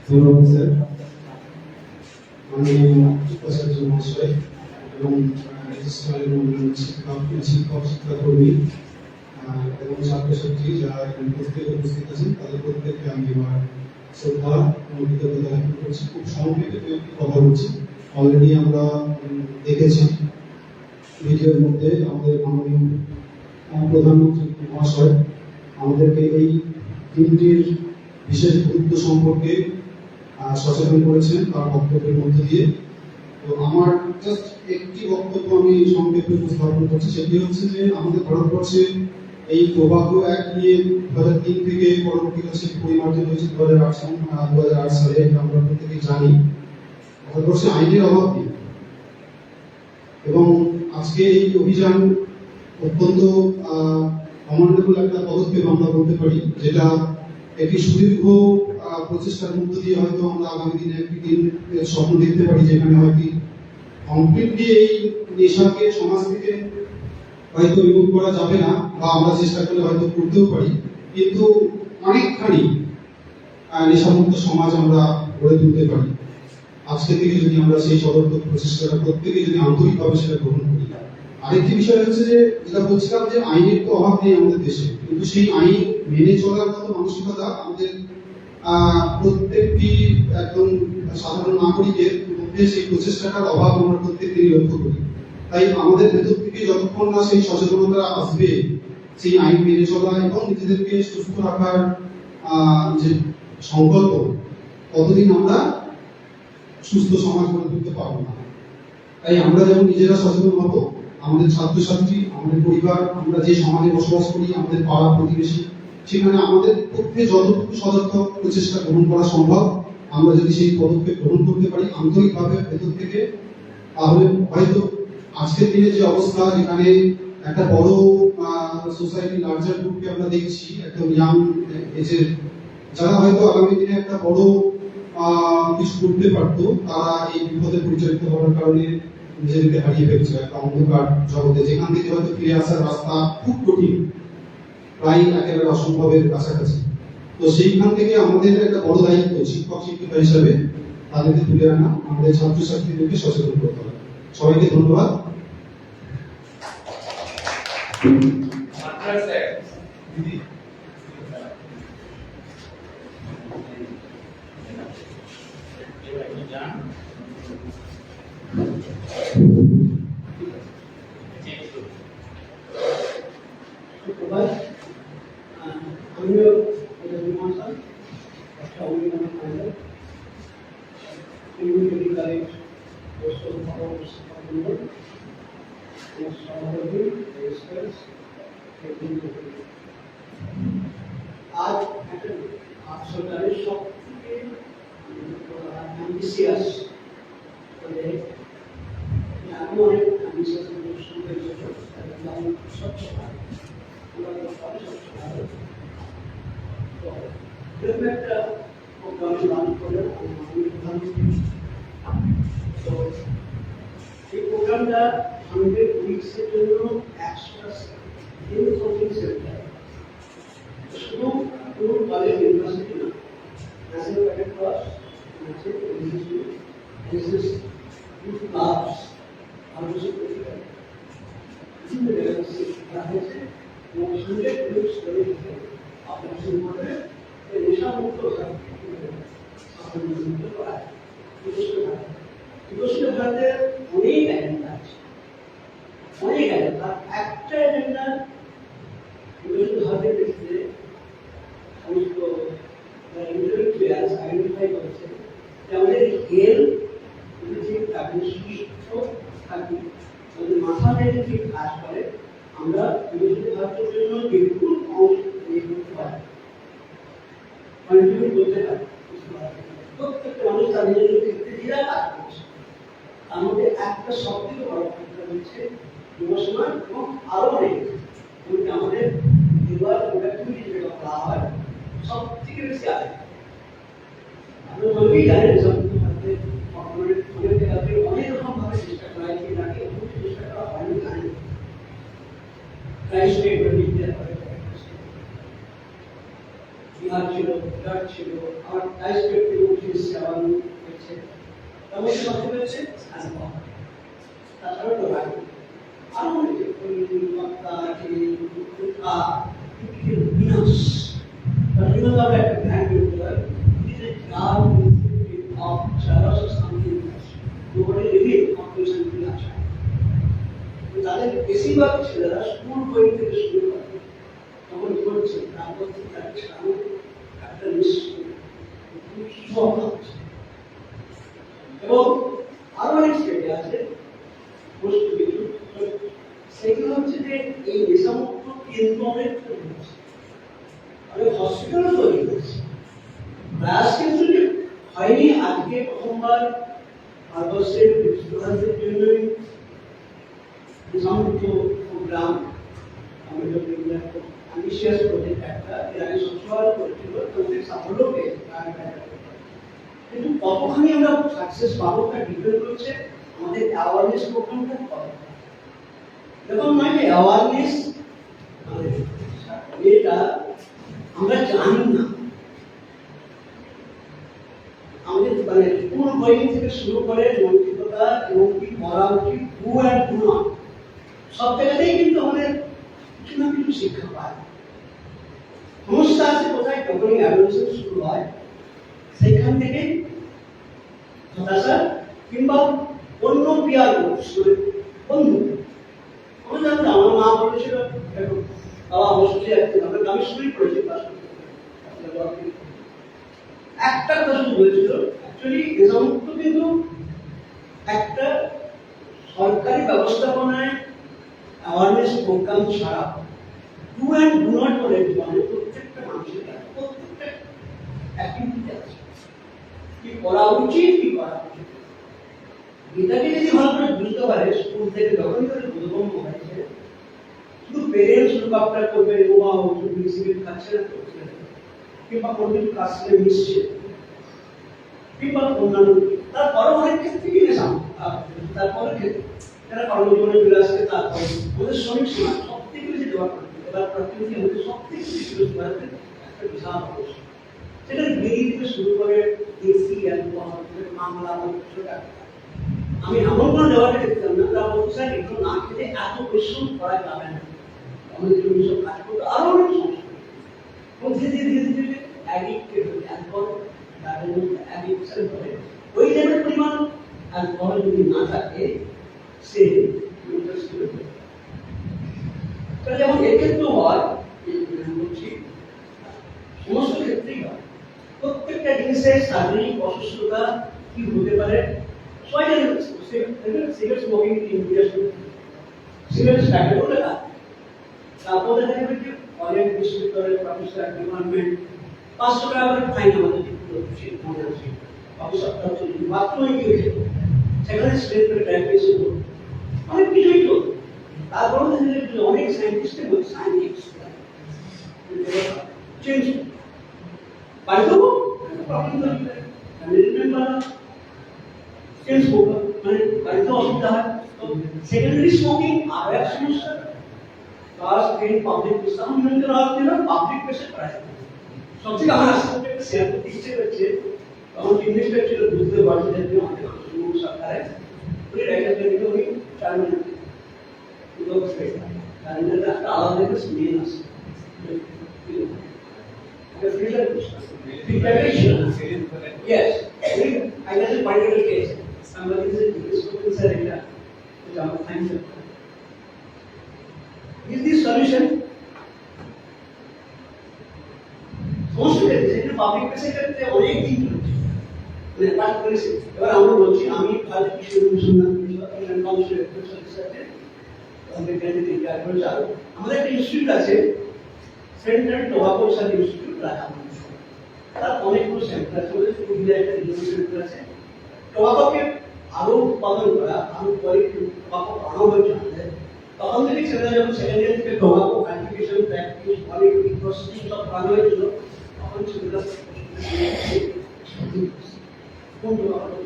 ধন্যবাদ স্যার, মাননীয় উপাচার্য মহাশয় এবং রেজিস্ট্রারের অন্যান্য শিক্ষক শিক্ষাকর্মী এবং ছাত্রছাত্রী যারা এখানে উপস্থিত আছেন তাদের প্রত্যেককে আমি আমার শ্রদ্ধা এবং কৃতজ্ঞতা জ্ঞাপন করছি। খুব সংক্ষেপে একটি কথা বলছি। অলরেডি আমরা দেখেছি ভিডিওর মধ্যে আমাদের মাননীয় প্রধানমন্ত্রী মহাশয় আমাদেরকে এই দিনটির বিশেষ গুরুত্ব সম্পর্কে সচেতন করেছেন তার বক্তব্যের মধ্যে দিয়ে। তো আমার জাস্ট একটি বক্তব্য আমি সংক্ষেপে উপস্থাপন করছি, সেটি হচ্ছে যে আমাদের ভারতবর্ষে এই টোবাকো অ্যাক্ট নিয়ে 2003 থেকে পরবর্তীকালে সেটি পরিমার্জিত হয়েছে 2008 সালে। আমরা প্রত্যেকেই জানি ভারতবর্ষে আইনের অভাব নেই এবং আজকে এই অভিযান অত্যন্ত কমান্ডেবল একটা পদক্ষেপ আমরা বলতে পারি, যেটা একটি সুদীর্ঘ প্রচেষ্টার মধ্য দিয়ে হয়তো আমরা আগামী দিনে একটি দিন স্বপ্ন দেখতে পারি যেখানে হয়তো কমপ্লিটলি এই নেশাকে সমাজ থেকে হয়তো রিমুভ করা যাবে না বা আমরা চেষ্টা করলে হয়তো করতেও পারি, কিন্তু অনেকখানি নেশামুক্ত সমাজ আমরা গড়ে তুলতে পারি। আজকে থেকে যদি আমরা সেই সদর্থক প্রচেষ্টাটা প্রত্যেকে যদি আন্তরিকভাবে সেটা গ্রহণ করি। আরেকটি বিষয় হচ্ছে যে যেটা বলছিলাম যে আইনের তো অভাব নেই আমাদের দেশে, কিন্তু সেই আইন মেনে চলার মতো মানসিকতা আমাদের প্রত্যেকটি একদম সাধারণ নাগরিকের মধ্যে সেই প্রচেষ্টাটার অভাব আমরা প্রত্যেকেই লক্ষ্য করি। তাই আমাদের ভেতর থেকে যতক্ষণ না সেই সচেতনতা আসবে, সেই আইন মেনে চলা এবং নিজেদেরকে সুস্থ রাখার যে সংকল্প, ততদিন আমরা সুস্থ সমাজ গড়ে তুলতে পারবো না। তাই আমরা যেমন নিজেরা সচেতন হব, আমাদের ছাত্রছাত্রী, আমাদের পরিবার, আমরা যে সমাজে বসবাস করি, আমাদের পাড়া প্রতিবেশী, সেখানে আমাদের পক্ষে যতটুকু সদর্থক প্রচেষ্টা গ্রহণ করা সম্ভব, আমরা যদি সেই পদক্ষেপ গ্রহণ করতে পারি আন্তরিকভাবে ভেতর থেকে, তাহলে হয়তো আজকের দিনে যে অবস্থা, যেখানে একটা বড় সোসাইটি লার্জার গ্রুপকে আমরা দেখছি, একদম ইয়াং এজের, যারা হয়তো আগামী দিনে একটা বড় কিছু করতে পারতো, তারা এই বিপদে পরিচালিত হওয়ার কারণে নিজেদেরকে হারিয়ে ফেলছে একটা অন্ধকার জগতে, যেখান থেকে হয়তো ফিরে আসার রাস্তা খুব কঠিন, প্রায় একেবারে অসম্ভবের কাছাকাছি। তো সেইখান থেকে আমাদের একটা বড় দায়িত্ব শিক্ষক শিক্ষিকা হিসাবে তাদেরকে তুলে আনা, আমাদের ছাত্রছাত্রীদেরকে সচেতন করতে হবে। সবাইকে ধন্যবাদ। আমিও বিমর্ষণ একটা অভিজ্ঞতা পাইলাম মেডিকেলের সভাপতি আজ একটা সরকারের সব থেকে অ্যাম্বিশিয়াস, আমি অনেক অ্যাম্বিশিয়াস স্বচ্ছ ভারত, আমরা তো সবাই স্বচ্ছ ভারত, তো এরকম একটা প্রোগ্রামে লাভ করে প্রধানমন্ত্রী। তো এই প্রোগ্রামটা 100 উইকসের জন্য 100 সেন্টার, শুধু কোনো কলেজ ইউনিভার্সিটি না, national cadet cross, business youth clubs, আলোচনা বিভিন্ন জায়গায় করা হয়েছে এবং 100 উইকস করে আপনার শুরু করে নেশামুক্ত করা বিকশিত ভারতের অনেক এজেন্ডা আছে, অনেক এজেন্ডা। একটা এজেন্ডা বিকশিত ভারতের ক্ষেত্রে সমস্ত ইন্টেলেকচুয়ালস আইডেন্টিফাই করেছে যে আমাদের হেলথ যদি ঠিক থাকে, সুস্থ থাকি, আমাদের মাথাটা যদি ঠিক কাজ করে, আমরা বিকশিত ভারতের জন্য বিপুল অংশ করতে পারি, কন্ট্রিবিউট করতে পারি। প্রত্যেকটা মানুষ তার নিজের ক্ষেত্রে নিজেরা কাজ করছে। তার মধ্যে একটা সব থেকে বড় ফ্যাক্টর হচ্ছে ইমোশনাল এবং আরো অনেক আমাদের লিভার প্রোডাক্টিভিটি যেটা বলা হয় সব থেকে বেশি আছে। আপনারা অনেকেই জানেন অনেক জায়গাতে অনেক রকম ভাবে চেষ্টা করা হয়, নাকি চেষ্টা করা হয়নি জানেন। ক্রাইস্ট বিহার ছিল, গুজরাট ছিল, আমার ক্রাইস্ট সেবা হয়েছে, তেমন সবচেয়ে হচ্ছে তাছাড়া তো রাখি আরো অনেক বিনাশ বিভিন্নভাবে একটা ধ্যান করতে হয়। তাদের বেশিরভাগ ছেলেরা স্কুল বই থেকে শুরু করে তখন করছে, তারপর একটা এবং আরো অনেক স্টেটে আছে সেগুলো হচ্ছে যে এই নেশামুক্ত কেন্দ্র অনেক তৈরি হচ্ছে, অনেক হসপিটালও তৈরি হচ্ছে। ব্রাশ কিন্তু হয়নি আজকে প্রথমবার ভারতবর্ষের বিশ্বভারতের জন্যই নেশামুক্ত প্রোগ্রাম আমাদের অ্যাম্বিশিয়াস প্রজেক্ট একটা, এর আগে সবসময় করেছিল, তোমাদের সাফল্য পেয়েছে। কিন্তু কতখানি আমরা সাকসেস পাবো তা ডিপেন্ড করছে আমাদের অ্যাওয়ারনেস প্রোগ্রামটা কত। যখন নয় যে অ্যাওয়ারনেস এটা আমরা জানি না, আমাদের মানে স্কুল বই থেকে শুরু করে নৈতিকতা এবং কি করা উচিত, হু অ্যান্ড হু নট, সব জায়গাতেই কিন্তু আমাদের কিছু না কিছু শিক্ষা পায়। সমস্যা আছে কোথায়, যখনই অ্যাডমিশন শুরু হয় সেখান থেকে হতাশা কিংবা অন্য পিয়ার বন্ধু। আমি জানতাম, আমার মা বলেছিল বাবা অবশ্যই আমি শুরুই করেছি একটা কথা শুধু বলেছিল, অ্যাকচুয়ালি এ সমস্ত কিন্তু একটা সরকারি ব্যবস্থাপনায় অ্যাওয়ারনেস প্রোগ্রাম ছাড়া ডু অ্যান্ড ডু নট বলে মানে প্রত্যেকটা মানুষের প্রত্যেকটা অ্যাক্টিভিটি আছে, কি করা উচিত কি করা উচিত। এটাকে যদি ভালো করে বুঝতে পারে স্কুল থেকে যখনই তাদের বোধগম্য হয়েছে, শুধু পেরেন্টস লুক আফটার করবে বা সিগারেট খাচ্ছে না কিংবা কোনো কিছু কাজ করে মিশছে কিংবা অন্যান্য, তারপরে অনেক ক্ষেত্রে কি নেশা, তারপরে ক্ষেত্রে যারা কর্মজীবনে চলে আসছে, তারপরে ওদের শ্রমিক সমাজ সব থেকে বেশি দেওয়া এবার প্রকৃতি আমাদের সব থেকে বেশি একটা বিশাল অংশ, সেটা বিড়ি থেকে শুরু করে দেশি মামলা। আমি এমন কোনো দেওয়াটা দেখতাম না, তারা বলতে স্যার এগুলো না খেতে এত পরিশ্রম করা যাবে না, আমাদের জন্য সব কাজ করতে আরো অনেক সমস্যা এবং ধীরে ধীরে ধীরে ধীরে অ্যাডিক্টেড হয়ে অ্যালকোহল তাদের মধ্যে অ্যাডিকশন করে ওই লেভেল পরিমাণ অ্যালকোহল যদি না থাকে সে যেমন এক্ষেত্রেও হয়, বলছি সমস্ত ক্ষেত্রেই হয়, প্রত্যেকটা জিনিসের শারীরিক অসুস্থতা কি হতে পারে সবাই জানে। সিগারেট স্মোকিং সিগারেট স্টার্টেড হলে না, তারপর দেখা যাবে যে অনেক বিশ্ববিদ্যালয়ের প্রফেসর ডিপার্টমেন্ট 500 টাকা করে ফাইন আমাদের মনে আছে, অফিসারটা হচ্ছে বাথরুমে গিয়ে সেখানে স্ট্রেট করে ডায়াবেটিস অনেক কিছুই তো। তারপর দেখা যাবে যে অনেক সায়েন্টিস্টের মধ্যে সায়েন্টিস্ট চেঞ্জ বাড়ি দেবো চেঞ্জ করবো মানে বাড়িতে অসুবিধা হয়। তো সেকেন্ডারি স্মোকিং আরো এক সমস্যা। ক্লাস 10 পাবলিক ইসলাম ইউনিটের আওতায় না পাবলিক প্লেসে করা যায়। সবথেকে আমার আসলে শেয়ার করতে ইচ্ছে করছে, আমার জিনিসটা ছিল বুঝতে পারছি যে আমাদের মানুষ সরকারে উনি রেখে দিতে উনি 4 মিনিট লোক ফেসা তার মধ্যে একটা আলাদা একটা স্মেল আছে। Yes, I just pointed a case. Somebody said, "This is a data." So, thank you. Is this solution? Most of it, public sector, অনেক দিন চলছে। মানে পাস করেছে। এবার আমরা বলছি আমি ভারত বিশ্ববিদ্যালয় অনুসন্ধান কাউন্সিল এর সাথে আমাদের ক্যান্ডিডেট করে চালু। আমাদের একটা ইনস্টিটিউট আছে, সেন্ট্রাল টোবাকো রিসার্চ ইনস্টিটিউট রাখা। তার অনেকগুলো সেন্টার আছে, ওদের পুরুলিয়া একটা ইউনিভার্সিটি আছে। টোবাকোকে আরো উৎপাদন করা, আরো কোয়ালিটি টোবাকো বানানো হয়েছে আমাদের। তখন থেকে ছেলেরা যখন সেকেন্ড ইয়ার থেকে tobacco cultivation practice quality processing সব বানানো হয়েছিল, তখন ছেলেরা কোন টোবাকো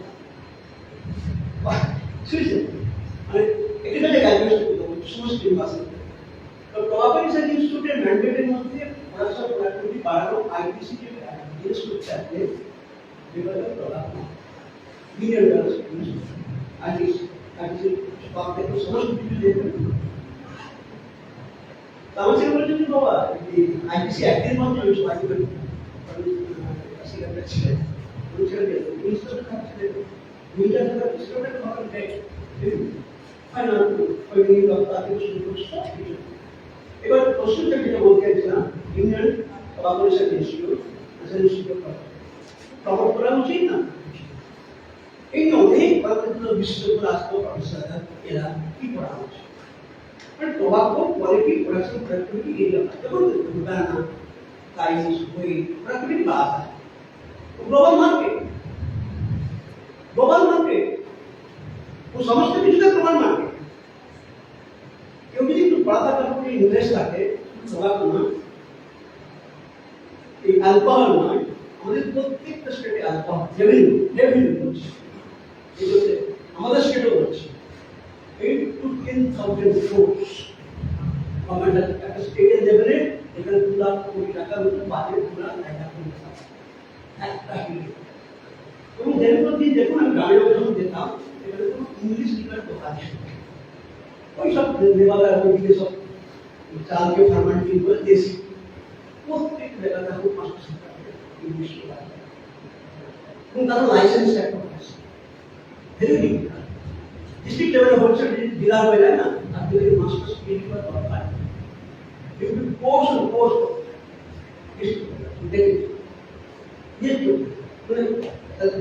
মানে এটা যে ক্যালকুলেশন করতে সমস্ত ইউনিভার্সিটি। তো টোবাকো রিসার্চ ইনস্টিটিউটের ম্যান্ডেটের মধ্যে পড়াশোনা প্রোডাক্টিভিটি বাড়ানো, আইটিসি কে জিনিস করতে আছে যেগুলো টোবাকো মিলিয়ন ডলার আইটিসি বাকি তো সমস্ত কিছু দেখবেন। তাহলে সে বলছে যে বাবা আইটিসি একদিন মধ্যে হয়েছে বাকি সেটা ছিলেন ইনস্টিটিউট খাচ্ছে দুইটা টাকা ডিসকাউন্টের খবর দেয় ফাইনাল ওই নিয়ে তাকে শুরু করে সব কিছু। এবার প্রশ্নটা যেটা বলতে চাইছিলাম, union tobacco research institute promote করা উচিত না? এই অনেক কয়েকগুলো বিশ্ববিদ্যালয় আসতো প্রফেসর এরা কি পড়া হচ্ছে, মানে tobacco quality production productivity area যেমন গানা রাইস ওই প্রোডাক্টিভিটি বাড়া হয়। গ্লোবাল মার্কেট वो समझते भी जुदा ग्लोबल मार्केट क्योंकि जो बड़ा था कभी इन्वेस्ट करके थोड़ा कमा ये अल्कोहल ना हमारे प्रत्येक स्टेट के अल्कोहल रेवेन्यू कुछ ये जो है हमारे स्टेट को कुछ 8 to 10,000 crores गवर्नमेंट का स्टेट लेवल এখানে 2 লাখ কোটি টাকার মতো বাজেট পুরা জায়গা করে একটা হিরো। এবং যেরকম দিন দেখুন আমি গ্রামে যখন যেতাম এখানে কোনো ইংলিশ স্পিকার দোকান ছিল, ওই সব নেওয়ালা ওইদিকে সব চালকে ফার্মান্টিং করে দেশি প্রত্যেক জায়গাতে এখন 500 টাকা ইংলিশ দোকান এবং তারা লাইসেন্স একটা আছে ভেরি ডিফিকাল্ট। ডিস্ট্রিক্ট লেভেলে হচ্ছে জেলা হয়ে যায় না, আর যদি মাস্টার্স ডিগ্রি করা দরকার একটু কোর্স দেখে মানে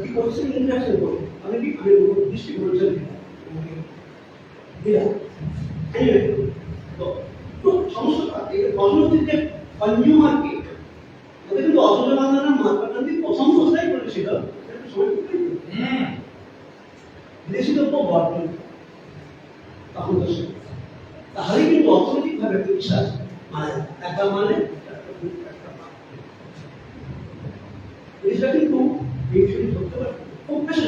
কি করছে ইন্টারাকশন করবে আমি কি আমি ডিস্ট্রিক্ট বলছি দিলা তো সমস্যা এই অর্থনৈতিক যে কনজিউমার কি ওদের কিন্তু অসুবিধা বাংলা মহাত্মা গান্ধী প্রথম প্রস্তাব করেছিল বিদেশি দ্রব্য বর্জন তখন তাহলে কিন্তু অর্থনৈতিকভাবে একটা বিশ্বাস মানে একটা মানে জিনিসটা কিন্তু ধরতে পারে খুব বেশি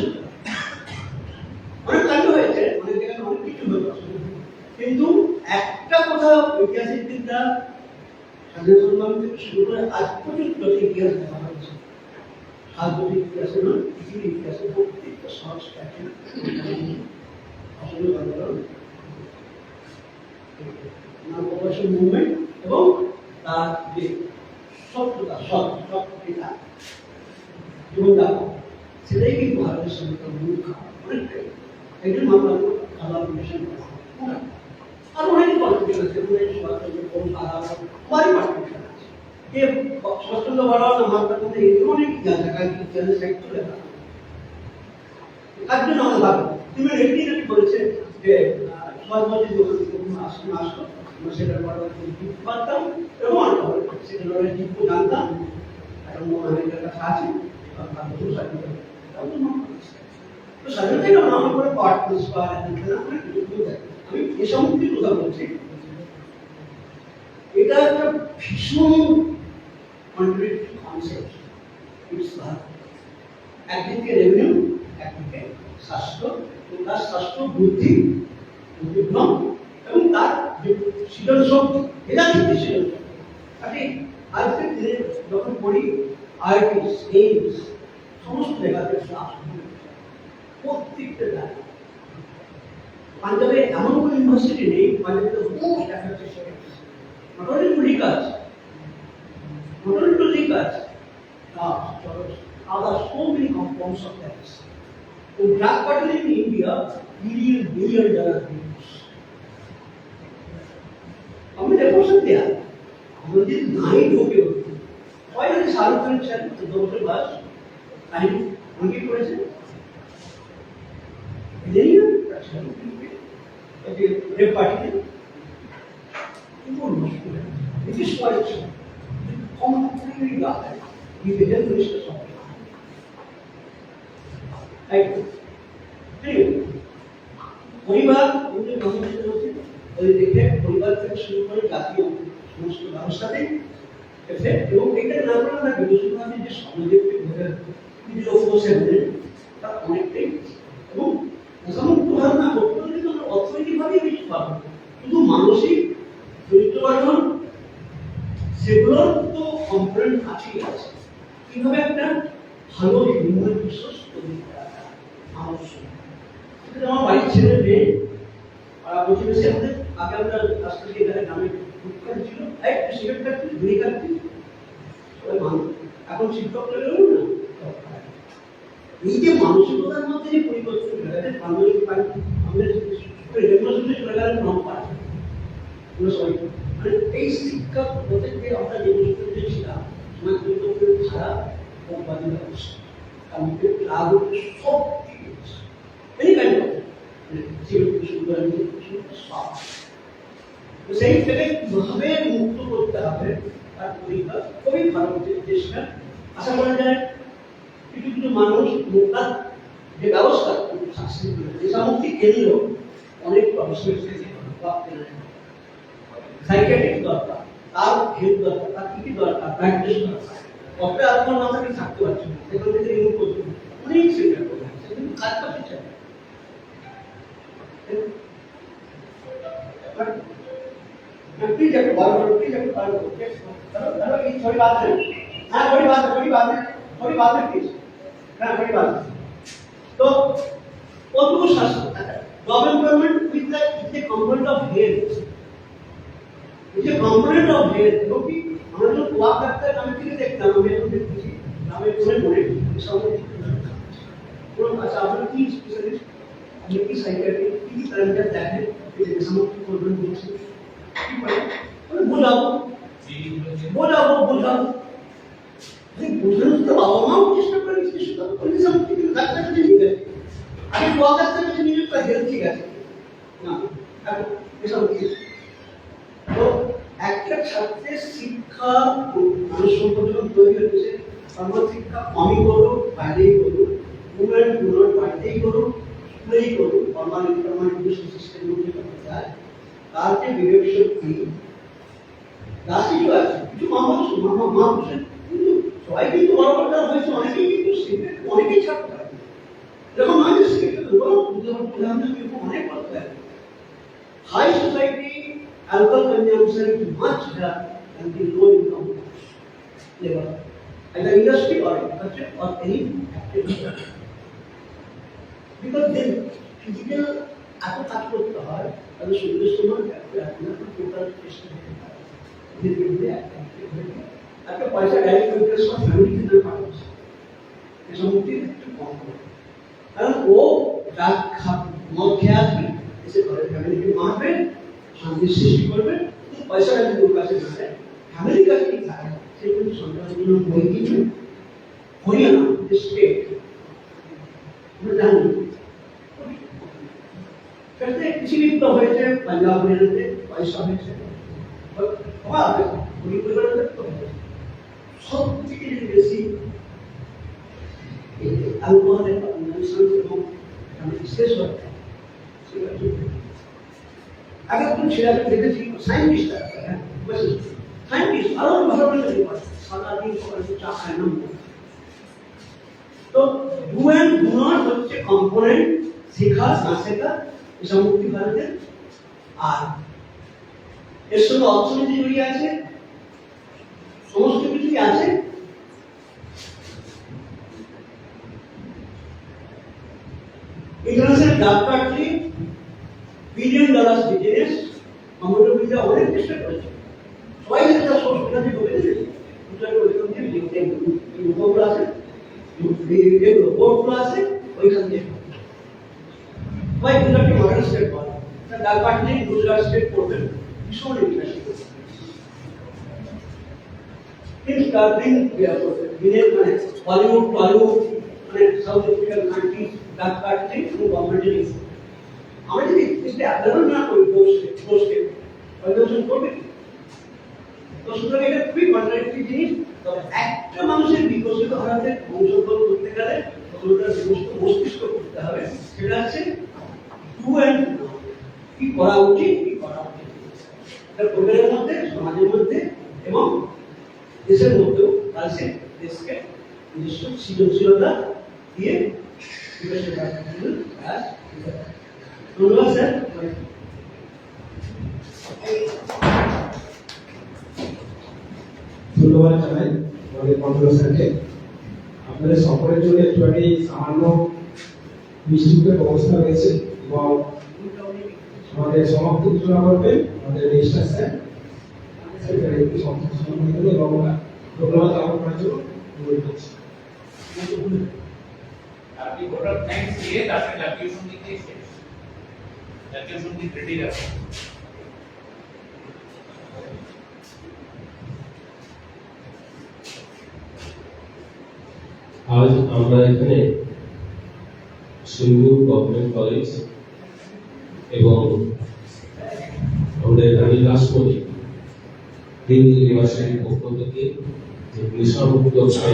অনেক কাণ্ড হয়েছে, অনেক জায়গায় অনেক কিছু হয়েছে, কিন্তু একটা কথা ঐতিহাসিকবিদরা স্বাধীনতা সংগ্রাম থেকে শুরু করে আজ পর্যন্ত ইতিহাস দেখা হয়েছে। সাম্প্রতিক ইতিহাসে নয়, পৃথিবীর ইতিহাসে প্রত্যেকটা সংস্কার অসহযোগ আন্দোলন মুভমেন্ট এবং তার যে সত্যতা সত্যতা জীবনদান সেটাই কিন্তু ভারতের সঙ্গে মূল খাওয়া অনেকটাই একজন মামলা আলাপ মিশন আর অনেক কন্ট্রিবিউশন আছে আমারই কন্ট্রিবিউশন আছে যে স্বচ্ছন্দ বাড়াও না মামলার মধ্যে এগুলো অনেক জায়গায় ইতিহাসের সাইড চলে গেল তার জন্য আমাদের ভাবি তুমি একদিন আমি বলেছে যে সমাজবাদী যখন আসলো আমরা সেটার জিপ পারতাম এবং সেটা লড়াই জিপ জানতাম এখন অনেকের কাছে আছে স্বাধীনতাই না আমার করে পার্টনার্স বা আমি এ সম্বন্ধে কথা বলছি। এটা একটা ভীষণ কন্ট্রাডিক্টরি কনসেপ্ট। একদিকে রেভিনিউ, একদিকে স্বাস্থ্য, তার স্বাস্থ্য বুদ্ধি বুদ্ধিভ্রম এবং তার যে সৃজন শক্তি এটা কিন্তু সৃজন শক্তি আজকের দিনে যখন পড়ি আইআইটিস এইমস সমস্ত জায়গাতে প্রত্যেকটা জায়গায় পাঞ্জাবে এমন কোনো ইউনিভার্সিটি নেই পাঞ্জাবে not only to research, there are so many compounds of that. So drug cartel in India, billion billions. हमने देखो सकते हैं मुझे नहीं होके होती why are the Shahrukh Khan channel the doctor was I उनकी थोड़े से नहीं है ये रेप पार्टी है it is quite completely got it you can help this something right পরিবার উনি কমিউনিকেশন হচ্ছে ওই দেখে পরিবার থেকে শুরু করে জাতীয় সমস্ত ব্যবস্থাতে এবং এটা না করে আমরা বিদেশভাবে যে সমাজের ধরে লোক বসে তা অনেকটাই এবং প্রধান না করতে হলে আমরা অর্থনৈতিকভাবে বেশি পাবো কিন্তু মানসিক চরিত্র গঠন সেগুলোর তো কম্পোনেন্ট আছেই আছে কিভাবে একটা ভালো হিউম্যান রিসোর্স তৈরি করা আবশ্যক সেটা আমার বাড়ির ছেলে মেয়ে প্রতিবেশী আমাদের আগে আমরা আজকে এখানে গ্রামে ফুটপাত ছিল একটা সিগারেট ফ্যাক্টরি দুই কাটতি সবাই মানুষ এখন শিক্ষক লেগেও না এই যে মানসিকতার মধ্যে যে পরিবর্তন হয়ে গেছে মানবিক আমাদের রেগুলেশনে চলে গেলে নাম পায় সবাই মানে এই শিক্ষা প্রত্যেককে আমরা যে বস্তুতে ছিলাম সমাজ পরিবর্তনের ধারা কোম্পানি ব্যবস্থা কারণকে লাভ সব এনি কাইন্ড অফ সেই থেকে কিভাবে মুক্ত করতে হবে তার পরীক্ষা খুবই ভালো চেষ্টা আশা করা যায় কিছু কিছু মানুষ মুক্তার যে ব্যবস্থা দেশামুক্তি কেন্দ্র অনেক প্রফেশনাল সাইকিয়াট্রিক দরকার তার হেল্প দরকার তার কি দরকার প্র্যাকটিস দরকার কবে আপনার না থাকলে থাকতে পারছেন না সেখান থেকে রিমুভ করতে অনেক সেন্টার করে কিন্তু কাজ করতে চায় प्लीज एक बार करो, प्लीज एक बार करो, चलो ये थोड़ी बात है, हाँ थोड़ी बात है प्लीज, हाँ थोड़ी बात है। तो वो तो शासन job employment with the component of health, मुझे कंपोनेंट ऑफ हेल्थ, क्योंकि हम लोग हुआ करते हैं, हमें किसी देखते हैं, हमें तो देखते हैं, हमें पूरे बोले सब तो अच्छा आपने की स्पेशलिस्ट हमें की साइकियाट्री की तरह का है कि समझ को बोल बोल से की पड़े और बोलाओ ये बुजुर्ग तो बाबा मां किस पे पर इसकी शुद्ध कोई समझ की बात नहीं है। अरे हुआ करते हैं कि नहीं तो हेल्थ की है ना, अब ये सब तो একটা ছাত্রের শিক্ষা মানুষ সম্পর্ক তৈরি হচ্ছে সর্বশিক্ষা কমই করুক বাইরেই করুক উন্নয়ন বাড়িতেই করুক স্কুলেই করুক ফর্মাল ইনফর্মাল এডুকেশন সিস্টেম মধ্যে করতে চায় তার যে বিবেক শক্তি রাশি আছে কিছু মা বলছেন কিন্তু সবাই কিন্তু বড় কথা হয়েছে অনেকেই কিন্তু শিখে অনেকেই ছাত্র যখন মানুষ শিখে তো বড় উদাহরণ অনেক করতে হয়। High society alcohol consumption is much higher than the low income level. And the industry or agriculture or any activity. Because then physical ato kaaj korte hoy taহলে সুন্দর সময় আপনার টোটাল চেষ্টা করতে পারে ধীরে ধীরে একটা পয়সা ডাইরেক্ট ইনভেস্ট করে ফ্যামিলি থেকে পাঠাচ্ছে এই সম্পত্তি একটু কম করে কারণ ও রাত মদ খেয়ে আসবে এসে করে ফ্যামিলিকে মারবে শান্তি সৃষ্টি করবে পয়সা যদি ওর কাছে না যায় ফ্যামিলির কাছে কি থাকে সে কিন্তু সন্তানের জন্য বই কিনবে হরিয়ানা স্টেট আমরা জানি সেটাতে কৃষিবিপ্লব হয়েছে পাঞ্জাব হরিয়ানাতে পয়সা হয়েছে সব থেকে বেশি অ্যালকোহলের কনজামশন এবং শেষ হয় সেটা अगर तुम छिड़ा के देखे थी साइंटिस्ट है बस साइंटिस्ट और भाषा में नहीं पढ़ सारा दिन और चाह है ना तो डू एंड डू नॉट হচ্ছে কম্পোনেন্ট শিক্ষা সাংস্কৃতিক সমুক্তি ভারতের আর এর সঙ্গে অর্থনীতি জড়িয়ে আছে সমস্ত কিছুই আছে ইন্টারন্যাশনাল ডাক্তারটি $1 billion বিজনেস আমাদের বিজা অনেক চেষ্টা করেছে সবাই একটা সোর্স থেকে বলে দিয়েছে উত্তর ওইখান থেকে লিখতে উপগুলো আছে এগুলো বোর্ডগুলো আছে ওইখান থেকে সবাই গুজরাটি মডেল স্টেট বলে ডাক পার্টি গুজরাট স্টেট করবেন ভীষণ ইন্টারেস্ট কিন্তু স্টার্টিং বিনের মানে হলিউড টলিউড মানে সাউথ আফ্রিকান কান্ট্রি ডাক পার্টি এবং গভর্নমেন্টের আমরা যদি এটা আন্দোলন না করি পোস্টে কনজামশন করবে তো সুতরাং এটা খুবই কন্ট্রাডিক্টরি জিনিস তবে একটা মানুষের বিকশিত হারাতে অংশগ্রহণ করতে গেলে ওটার মস্তিষ্ক করতে হবে সেটা হচ্ছে ডু অ্যান্ড কি করা উচিত কি করা উচিত এটা পরিবারের মধ্যে সমাজের মধ্যে এবং দেশের মধ্যেও আছে দেশকে নিজস্ব সৃজনশীলতা দিয়ে বিকশিত করার জন্য কাজ করতে হবে। ধন্যবাদ স্যার ধন্যবাদ জানাই আমাদের কন্ট্রোল স্যারকে আপনাদের সকলের জন্য একটুখানি সামান্য মিষ্টির ব্যবস্থা রয়েছে এবং আমাদের সমাপ্তি ঘোষণা করবেন আমাদের রেজিস্ট্রার স্যার সেখানে একটু সম্মানিত এবং ধন্যবাদ জ্ঞাপন করার জন্য অনুরোধ করছি। আপনি ভোট অফ থ্যাঙ্কস দিয়ে তারপরে জাতীয় সঙ্গীত দিয়ে শেষ জাতীয় সঙ্গীত রেডি রাখুন। আজ আমরা এখানে সিঙ্গুর গভর্নমেন্ট কলেজ এবং আমাদের রানী রাসমণি হিন্দি ইউনিভার্সিটির পক্ষ থেকে যে নেশামুক্ত অনুষ্ঠান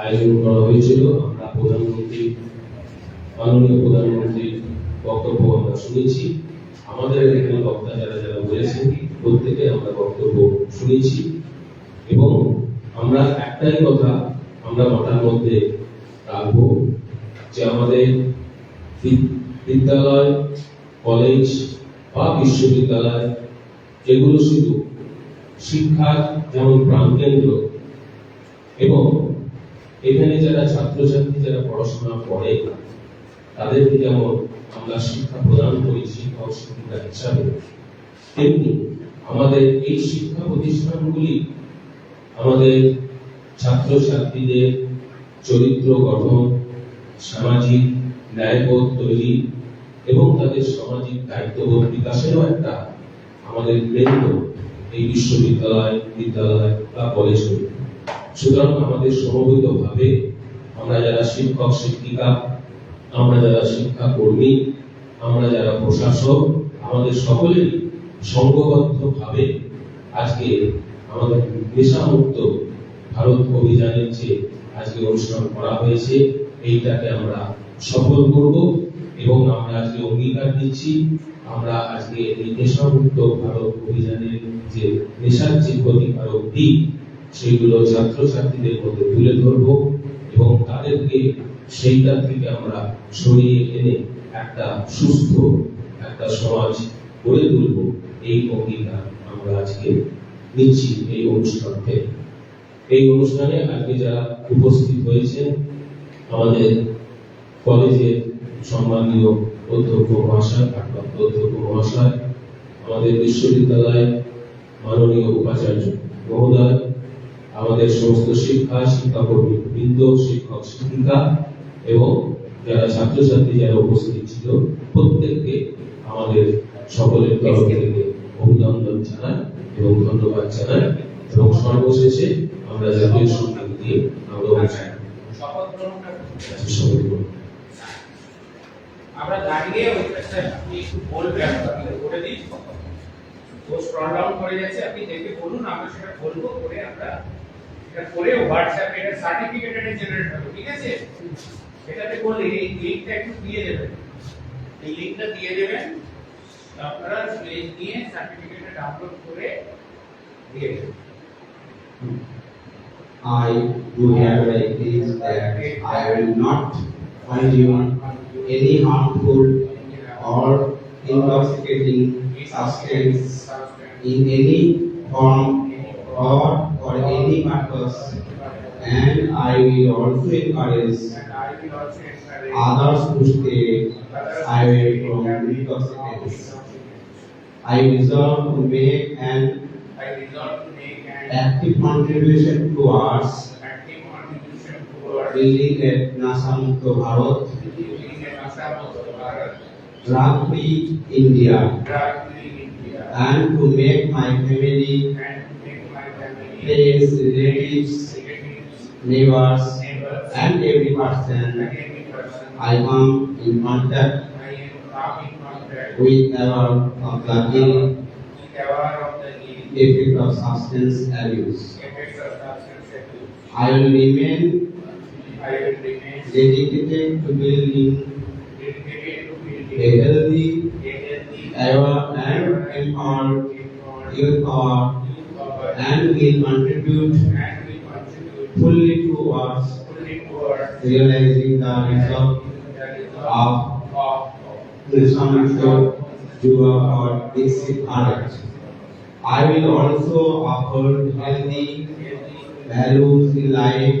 আয়োজন করা হয়েছিল। আমরা মাননীয় প্রধানমন্ত্রীর বক্তব্য আমরা শুনেছি। আমাদের এখানে বক্তা যারা যারা বলেছেন প্রত্যেকে আমরা বক্তব্য শুনেছি এবং আমরা একটাই কথা আমরা মাথার মধ্যে রাখবো যে আমাদের বিদ্যালয় কলেজ বা বিশ্ববিদ্যালয়, এগুলো শুধু শিক্ষার যেমন প্রাণকেন্দ্র এবং এখানে যারা ছাত্রছাত্রী যারা পড়াশোনা করে তাদেরকে যেমন আমরা শিক্ষা প্রদান করি শিক্ষক শিক্ষিকা হিসাবে, তেমনি আমাদের এই শিক্ষা প্রতিষ্ঠানগুলি আমাদের ছাত্রছাত্রীদের চরিত্র গঠন, সামাজিক ন্যায়বোধ তৈরি এবং তাদের সামাজিক দায়িত্ববোধ বিকাশেরও একটা আমাদের কেন্দ্র এই বিশ্ববিদ্যালয়, বিদ্যালয় বা কলেজগুলি। সুতরাং আমাদের সমবেতভাবে আমরা যারা শিক্ষক শিক্ষিকা, আমরা যারা শিক্ষা কর্মী, আমরা যারা প্রশাসক, আমাদের সকলেরই সংঘবদ্ধভাবে আজকে আমাদের নেশামুক্ত ভারত অভিযানের যে আজকে অনুষ্ঠান করা হয়েছে, এইটাকে আমরা সফল করব এবং আমরা আজকে অঙ্গীকার দিচ্ছি আমরা আজকে এই নেশামুক্ত ভারত অভিযানের যে নেশার যে ক্ষতিকারক দিক সেইগুলো ছাত্রছাত্রীদের মধ্যে তুলে ধরব এবং তাদেরকে সেইটা থেকে আমরা সরিয়ে এনে একটা সুস্থ একটা সমাজ গড়ে তুলব, এই অঙ্গীকার আমরা আজকে নিচ্ছি এই অনুষ্ঠান থেকে। এই অনুষ্ঠানে আজকে যারা উপস্থিত হয়েছেন আমাদের কলেজের সম্মানীয় অধ্যক্ষ মহাশয়, ভারপ্রাপ্ত অধ্যক্ষ মহাশয়, আমাদের বিশ্ববিদ্যালয় মাননীয় উপাচার্য মহোদয়, আমাদের সমস্ত শিক্ষাকর্মী বৃন্দ, শিক্ষক শিক্ষিকা এবং যারা ছাত্রছাত্রী যারা উপস্থিত ছিল প্রত্যেককে আমাদের সকলের তরফ থেকে অভিনন্দন জানাই এবং ধন্যবাদ জানাই এবং সর্বশেষে আমরা জাতীয় সঙ্গীত দিয়ে আমরা শপথ গ্রহণটা শপথ গ্রহণ। আমরা দাঁড়িয়ে ওই কাজটা আপনি একটু বলবেন, আপনি করে দিন। ও স্ক্রল ডাউন করে যাচ্ছে, আপনি দেখে বলুন, আমরা সেটা বলবো, করে আমরা এটা করে হোয়াটসঅ্যাপে এটা সার্টিফিকেটেড জেনারেট হবে, ঠিক আছে? এটাতে বলি এই লিংকটা একটু দিয়ে দেবেন, এই লিংকটা দিয়ে দেবেন, আপনারা লিংক নিয়ে সার্টিফিকেটটা ডাউনলোড করে দিয়ে দেবেন। I do have like this that I will not find you any harmful or intoxicating substance in any form or for any purpose, and I will also encourage others to stay away from intoxicants. I resolve to make an active contribution towards building a Nasamukto Bharat, drug-free India, and to make my family, friends, relatives, neighbors, and every person I come in contact with aware of the ill effect of substance abuse. I will remain dedicated to building a healthy, aware and empowered youth power, and will contribute fully towards realizing the result of Nasamukto Yuva or Dixit Bharat. I will also uphold healthy values in life,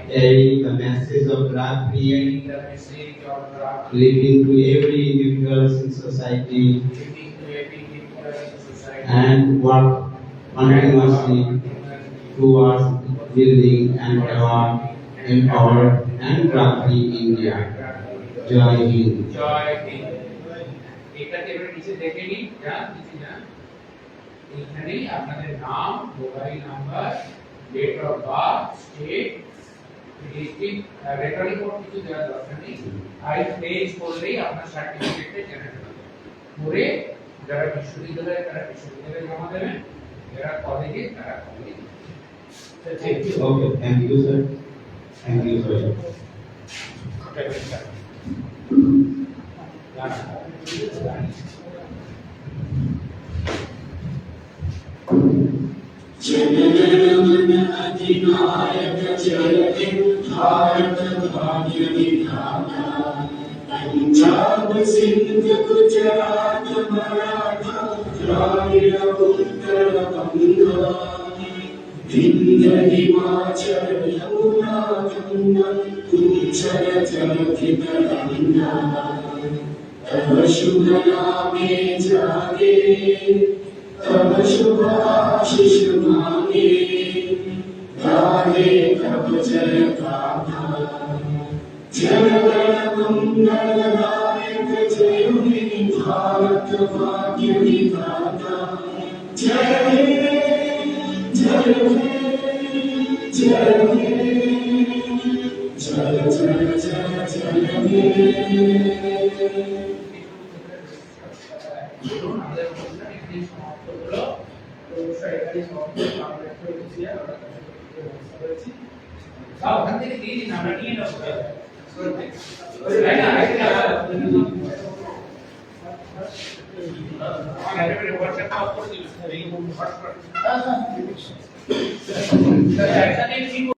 carrying the message of drug-free living to every individual in society, and work continuously towards building an empowered and drug-free India. Jai Hind. জয় হিন্দ। এটাতে এবার নিচে দেখে নিন, নিচে যান, এখানেই আপনাদের নাম, mobile number, date of birth, state, district, recording code কিছু দেওয়ার দরকার নেই। আর পেজ করলেই আপনার সার্টিফিকেটটা জেনারেট হবে। করে যারা বিশ্ববিদ্যালয়ে তারা বিশ্ববিদ্যালয়ে জমা দেবেন, যারা কলেজে তারা কলেজে। Thank you. Okay, thank you, sir. Thank you, sir. जनगणमन अधिनायक जय हिंद भारत भाग्य विधाता पंजाब सिंध गुजरात मराठा द्राविड़ उत्तर बंगा विंध्य हिमाचल यमुना गंगा उच्चर जलधि तरंगा तब शुभ नामे जागे तब शुभ आशीष मांगे गाहे तब जय गाथा जय गण मंगलदायक जय हे भारत भाग्य विधाता जय हे जय हे जय हे जय जय जय जय हे আমাদের বলছিলাম একটি সমাপ্ত হলো তো সরকারি সমাপ্ত আমরা করেছি আমরা করেছি তাও ওখান থেকে দিয়ে দিন আমরা নিয়ে নেব তাই না আগে হোয়াটসঅ্যাপ অফ করে দিবেন এই হোয়াটসঅ্যাপ